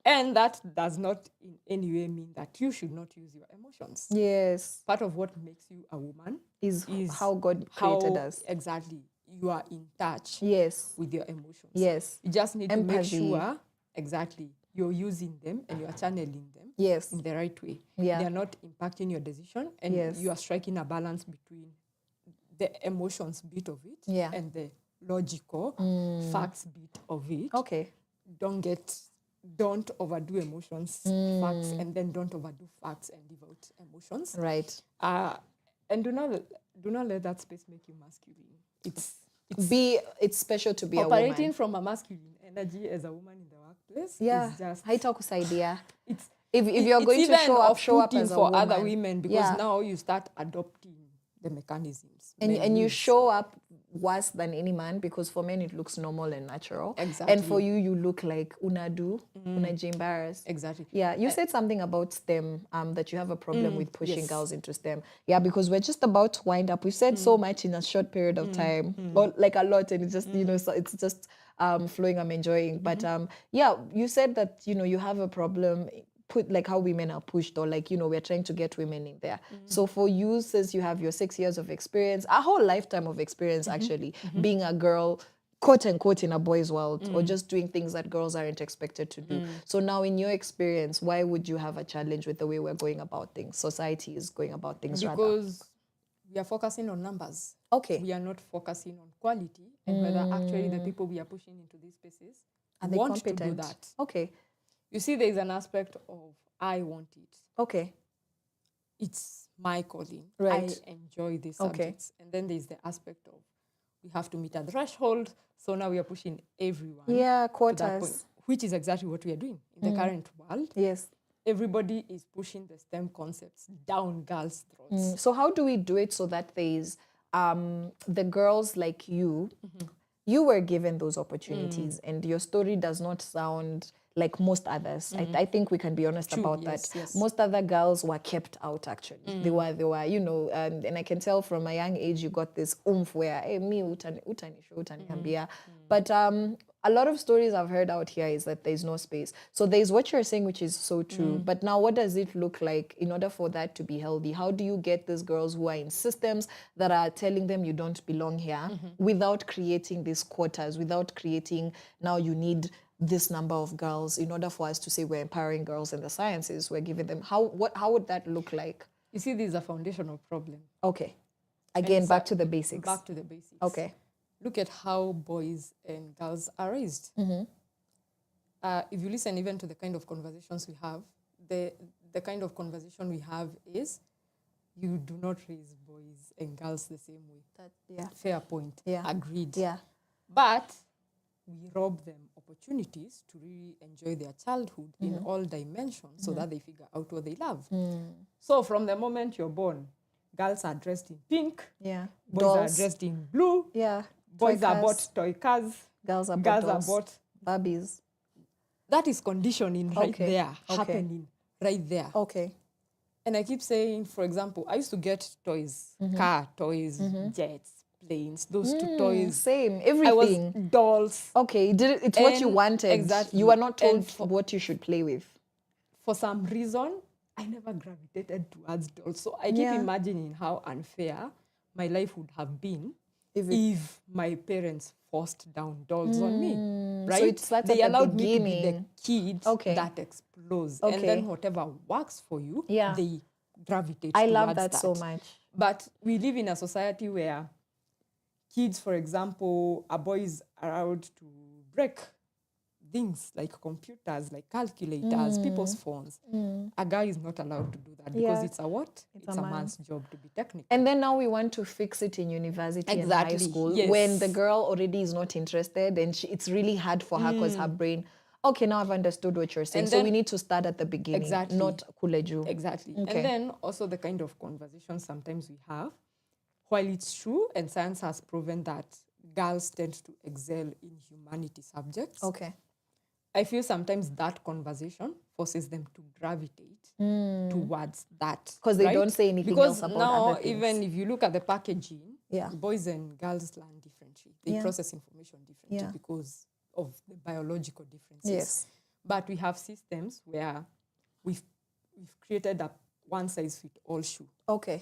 And that does not in any way mean that you should not use your emotions. Yes. Part of what makes you a woman is how God created us. Exactly. You are in touch with your emotions. Yes. You just need Empathy. to make sure exactly you're using them and you are channeling them in the right way. Yeah. They are not impacting your decision and you are striking a balance between the emotions bit of it and the logical facts bit of it. Okay. Don't overdo emotions, facts, and then don't overdo facts and leave out emotions. Right. And do not let that space make you masculine. It's special to be a woman. Operating from a masculine energy as a woman in the workplace is just haitakusaidia. If you're going to show up as a for woman, other women because now you start adopting the mechanisms. And you show up worse than any man because for men it looks normal and natural. Exactly. And for you look like unaji-embarrassed. Exactly. Yeah, you said something about STEM, that you have a problem with pushing girls into STEM. Yeah, because we're just about to wind up. We've said so much in a short period of time, or like a lot, and it's just, so it's just flowing, I'm enjoying. But yeah, you said that, you have a problem like how women are pushed, or like, we're trying to get women in there. So for you, since you have your 6 years of experience, a whole lifetime of experience actually, being a girl, quote unquote, in a boy's world, or just doing things that girls aren't expected to do. So now in your experience, why would you have a challenge with the way we're going about things? Society is going about things because we are focusing on numbers. Okay. We are not focusing on quality and whether actually the people we are pushing into these spaces are they want competent? to do that. Okay. You see, there is an aspect of I want it. Okay. It's my calling. Right. I enjoy these Okay. subjects. And then there's the aspect of we have to meet a threshold. So now we are pushing everyone. Yeah, to that quotas. point, which is exactly what we are doing in the current world. Yes. Everybody is pushing the STEM concepts down girls' throats. So how do we do it so that there's the girls like you, you were given those opportunities and your story does not sound like most others. I think we can be honest True, about yes, that. yes. Most other girls were kept out actually. They were, you know, and I can tell from a young age you got this oomph where, hey, me utani hambia. But a lot of stories I've heard out here is that there's no space. So there's what you're saying, which is so true. But now what does it look like in order for that to be healthy? How do you get these girls who are in systems that are telling them you don't belong here without creating these quotas, without creating now you need this number of girls in order for us to say we're empowering girls in the sciences, we're giving them, how would that look like? You see, this is a foundational problem. Okay. Again, And back so- to the basics. Back to the basics. Okay. Look at how boys and girls are raised. If you listen even to the kind of conversations we have, the kind of conversation we have is you do not raise boys and girls the same way. Yeah. Fair point. Yeah. Agreed. Yeah. But we rob them opportunities to really enjoy their childhood in all dimensions so that they figure out what they love. So from the moment you're born, girls are dressed in pink, Yeah. boys Dolls. are dressed in blue, Yeah. boys Toy are cars. bought toy cars, Girls are bought girls are dolls. bought. Barbies. That is conditioning right Okay. there, Okay. happening right there. Okay. And I keep saying, for example, I used to get toys, car toys, jets, planes, those two toys. Same. I was Everything. dolls. Okay. It's what you And wanted. exactly. You were not told And for- what you should play with. For some reason, I never gravitated towards dolls. So I keep Yeah. imagining how unfair my life would have been If if my parents forced down dolls on me. Right? So it starts they at the allowed me to be the beginning. kid Okay. that explodes. Okay. And then whatever works for you, Yeah. they gravitate I towards love that so much. But we live in a society where kids, for example, are boys allowed to break things like computers, like calculators, people's phones. A guy is not allowed to do that because Yeah. it's a what? It's It's a a man. man's job to be technical. And then now we want to fix it in university and high Exactly, school yes. when the girl already is not interested and it's really hard for her because her brain, okay, now I've understood what you're saying. And So we then- need to start at the beginning, Exactly. not kuleju. Exactly. Okay. And then also the kind of conversations sometimes we have, while it's true and science has proven that girls tend to excel in humanity subjects, Okay. I feel sometimes that conversation forces them to gravitate towards that. 'Cause they don't say anything because else about now, other things. even if you look at the packaging, Yeah. boys and girls learn differently. They Yeah. process information differently Yeah. because of the biological differences. Yes. But we have systems where we've created a one-size-fits-all shoe. Okay.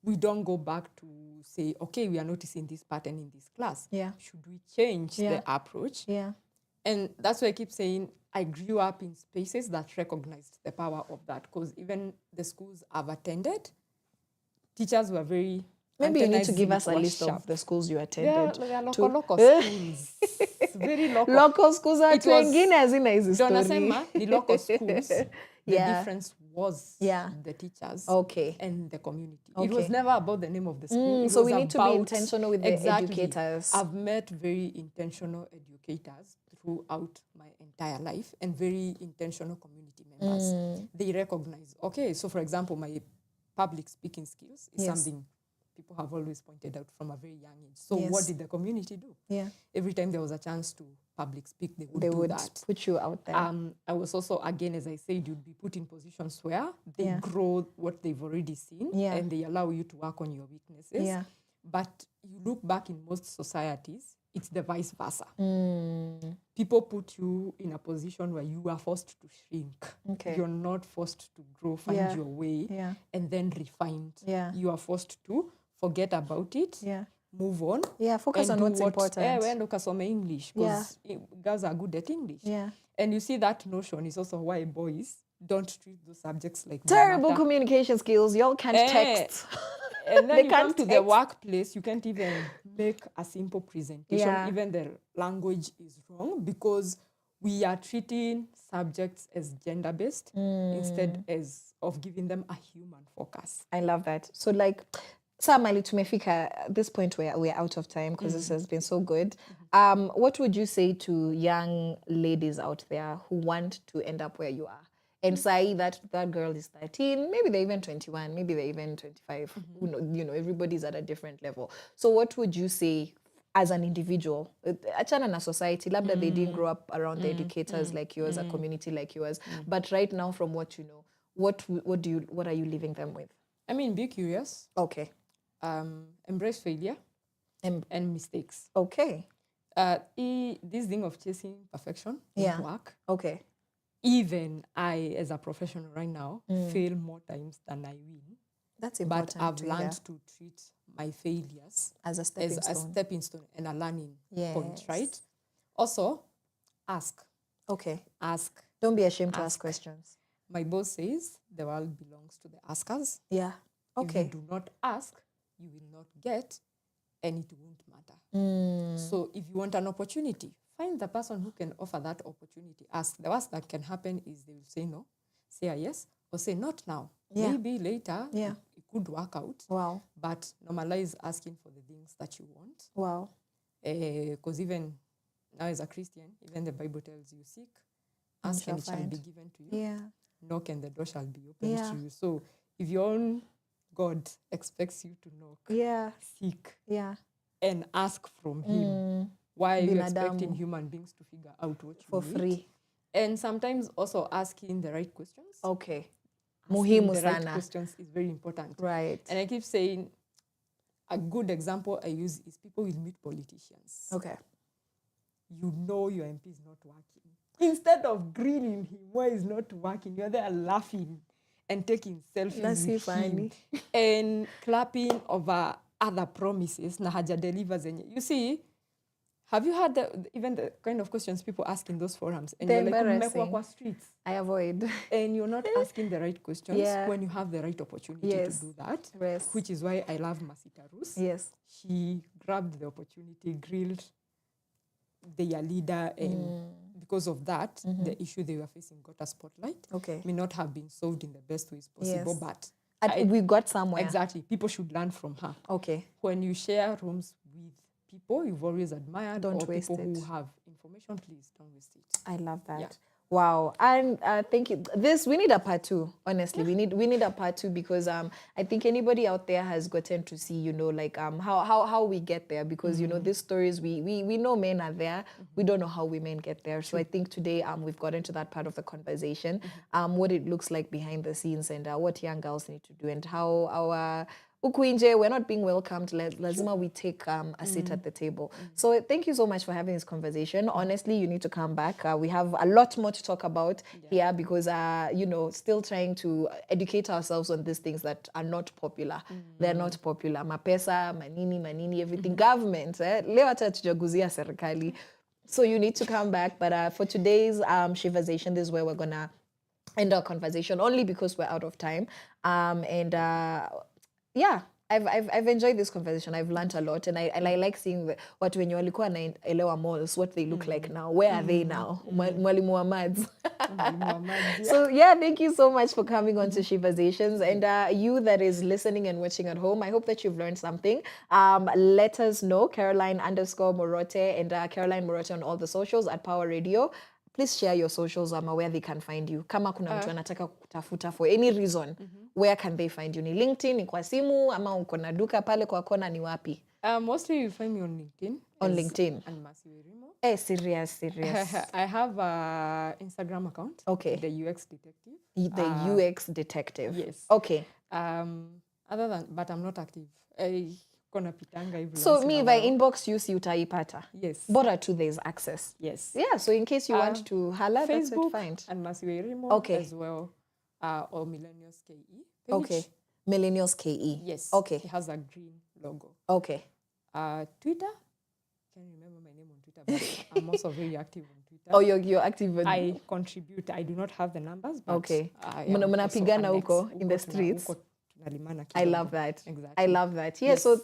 We don't go back to say, okay, we are noticing this pattern in this class. Yeah. Should we change Yeah. the approach? Yeah. And that's why I keep saying I grew up in spaces that recognized the power of that, because even the schools I've attended, teachers were very Maybe you need to antennae give us a were list sharp. of the schools you They are attended. local schools. Very local. Local schools are It was- wengine hazina hizi Ndio story. nasema ni local schools. The Yeah. difference was Yeah. the teachers Okay. and the community. It Okay. was never about the name of the school. It so was we need to be about- intentional with the educators. I've met very intentional educators throughout my entire life and very intentional community members. They recognize, okay, so for example, my public speaking skills is Yes. something people have always pointed out from a very young age. So Yes. what did the community do? Yeah. Every time there was a chance to public speak, they would They do would that. put you out there. I was also, again, as I said, you'd be put in positions where they Yeah. grow what they've already seen Yeah. and they allow you to work on your weaknesses. Yeah. But you look back in most societies, it's the vice versa. People put you in a position where you are forced to shrink. Okay. You're not forced to grow, find Yeah. your way, Yeah. and then refine. Yeah. You are forced to forget about it, Yeah. move on. Yeah, focus and on do what's what- important. Wenda ukasome English, because girls are good at English. Yeah. And you see that notion is also why boys don't treat those subjects like they Terrible matter. communication skills. Y'all can't text. And then They you can't come to the text. workplace, you can't even make a simple presentation. Yeah. Even the language is wrong because we are treating subjects as gender-based instead as of giving them a human focus. I love that. So like, Samali tumefika at this point where we're out of time because this has been so good. What would you say to young ladies out there who want to end up where you are? And say that girl is 13, maybe they're even 21, maybe they're even 25. You know, everybody's at a different level. So what would you say as an individual? Achana na society, labda they didn't grow up around the educators like yours, a community like yours. But right now, from what you know, what are you leaving them with? I mean, be curious. Okay. Embrace failure and mistakes. Okay. This thing of chasing perfection won't work. Okay. Even I, as a professional right now, fail more times than I win. That's important. But I've learned to treat my failures as a stepping stone and a learning point, right? Also, ask. Okay. Ask. Don't be ashamed to ask questions. My boss says the world belongs to the askers. Yeah. Okay. If you do not ask, you will not get, and it won't matter. So if you want an opportunity, find the person who can offer that opportunity. Ask. The worst that can happen is they will say no, say a yes, or say not now. Yeah. Maybe later Yeah. it could work out. Wow. But normalize asking for the things that you want. Wow. Because even now as a Christian, even the Bible tells you, seek, ask, and it shall be given to you. Yeah. Knock, and the door shall be opened to you. So if your own God expects you to knock, seek, and ask from Him, why are you expecting human beings to figure out what you for need? Free? And sometimes also asking the right questions. Okay. Muhimu the right questions is very important. Right. And I keep saying, a good example I use is people will meet politicians. Okay. You know your MP is not working. Instead of grilling him why is not working, you're there laughing and taking selfies with him and clapping over other promises na haja deliver zenye. You see, have you heard even the kind of questions people ask in those forums? And they're you're like, embarrassing. Kwa streets. I avoid. And you're not asking the right questions when you have the right opportunity to do that. Yes. Which is why I love Masita Rus. Yes. She grabbed the opportunity, grilled their leader, and because of that, the issue they were facing got a spotlight. Okay. May not have been solved in the best ways possible, but we got somewhere. Exactly. People should learn from her. Okay. When you share rooms with people you've always admired, don't or waste people it. who have information, please don't waste it. I love that. Yeah. Wow. And thank you. We need a part 2, honestly. We need a part 2 because I think anybody out there has gotten to see, you know, like how we get there, because you know, these stories we know men are there. We don't know how women get there. So I think today we've gotten to that part of the conversation, what it looks like behind the scenes, and what young girls need to do, and how our Ukuinje, we're not being welcomed. Lazima we take a seat at the table. So thank you so much for having this conversation. Honestly, you need to come back. We have a lot more to talk about here because, you know, still trying to educate ourselves on these things that are not popular. They're not popular. Mapesa, manini, everything. Government. Leo hata tujaguzia serikali. So you need to come back. But for today's Sheversation, this is where we're going to end our conversation, only because we're out of time. Yeah, I've enjoyed this conversation. I've learned a lot, and I like seeing what when you walikuwa naelewa malls, what they look like now. Where are they now? Mwalimu wa maths. So yeah, thank you so much for coming on to Sheversations, and you that is listening and watching at home, I hope that you've learned something. Let us know, Caroline_Murote, and Caroline Murote on all the socials at Power Radio. Please share your socials where they can find you. Kama kuna mtu anataka kutafuta for any reason, where can they find you? Ni LinkedIn, ni kwa simu, ama uko na duka pale kwa kona, ni wapi? Mostly you find me on LinkedIn. On LinkedIn. Annmercy Wairimu. Serious. I have an Instagram account. Okay. The UX Detective. The UX Detective. Yes. Okay. But I'm not active. So me, if I inbox you, si utaipata? Yes. Bora too, there's access. Yes. Yeah, so in case you want to holla, that's it, fine. Annmercy Wairimu as well, or Millennials KE page. Okay. Millennials KE. Yes. Okay. It has a green logo. Okay. Twitter. I can't remember my name on Twitter, but I'm also very active on Twitter. Oh, you're active. I contribute. I do not have the numbers, but okay. Mnapigana huko in the streets. mnalimana I love that. Exactly. I love that. Yes. So,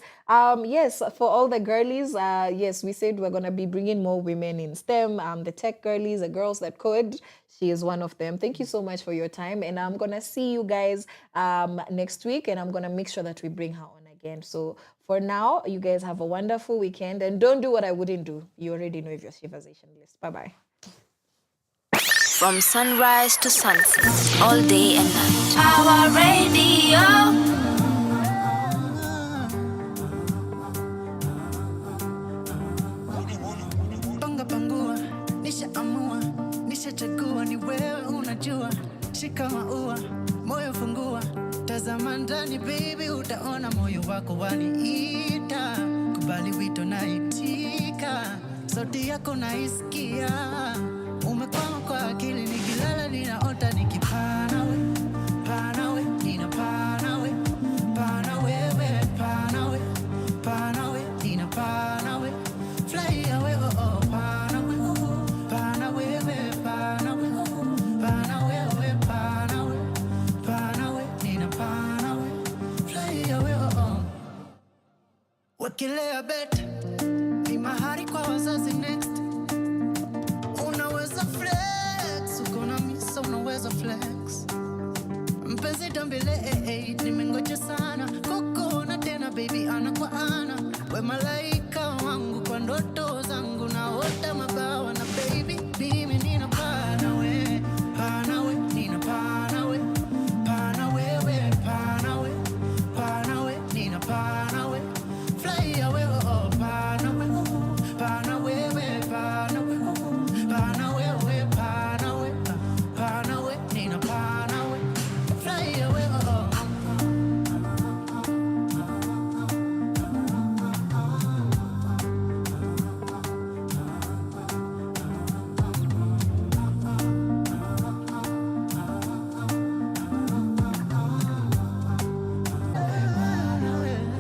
yes, for all the girlies, yes, we said we're going to be bringing more women in STEM, the tech girlies, the girls that code. She is one of them. Thank you so much for your time. And I'm going to see you guys next week, and I'm going to make sure that we bring her on again. So for now, you guys have a wonderful weekend, and don't do what I wouldn't do. You already know your Sheversation list. Bye-bye. From sunrise to sunset, all day and night. Our radio. Pangua, nishaamua, nishachagua, ni wewe unajua. Shika maua, moyo fungua, tazama ndani baby, utaona moyo wako waniita. Kubali wito naitika, sauti yako naisikia. Umekwama kwa akili, nikilala ninaota nikipana we, pana we, ninapana we, pana wewe, pana we, pana we, ninapana we, fly away, oh oh, pana we, pana wewe, pana we, pana wewe, pana we, pana we, ninapana we, fly away, oh oh. Wakilea bet, ni mahari kwa wazazi next. Unaweza flex, uko na misa unaweza flex. Mpenzi tambile, nimengoja sana kukuona tena baby, ana kwa ana. We malai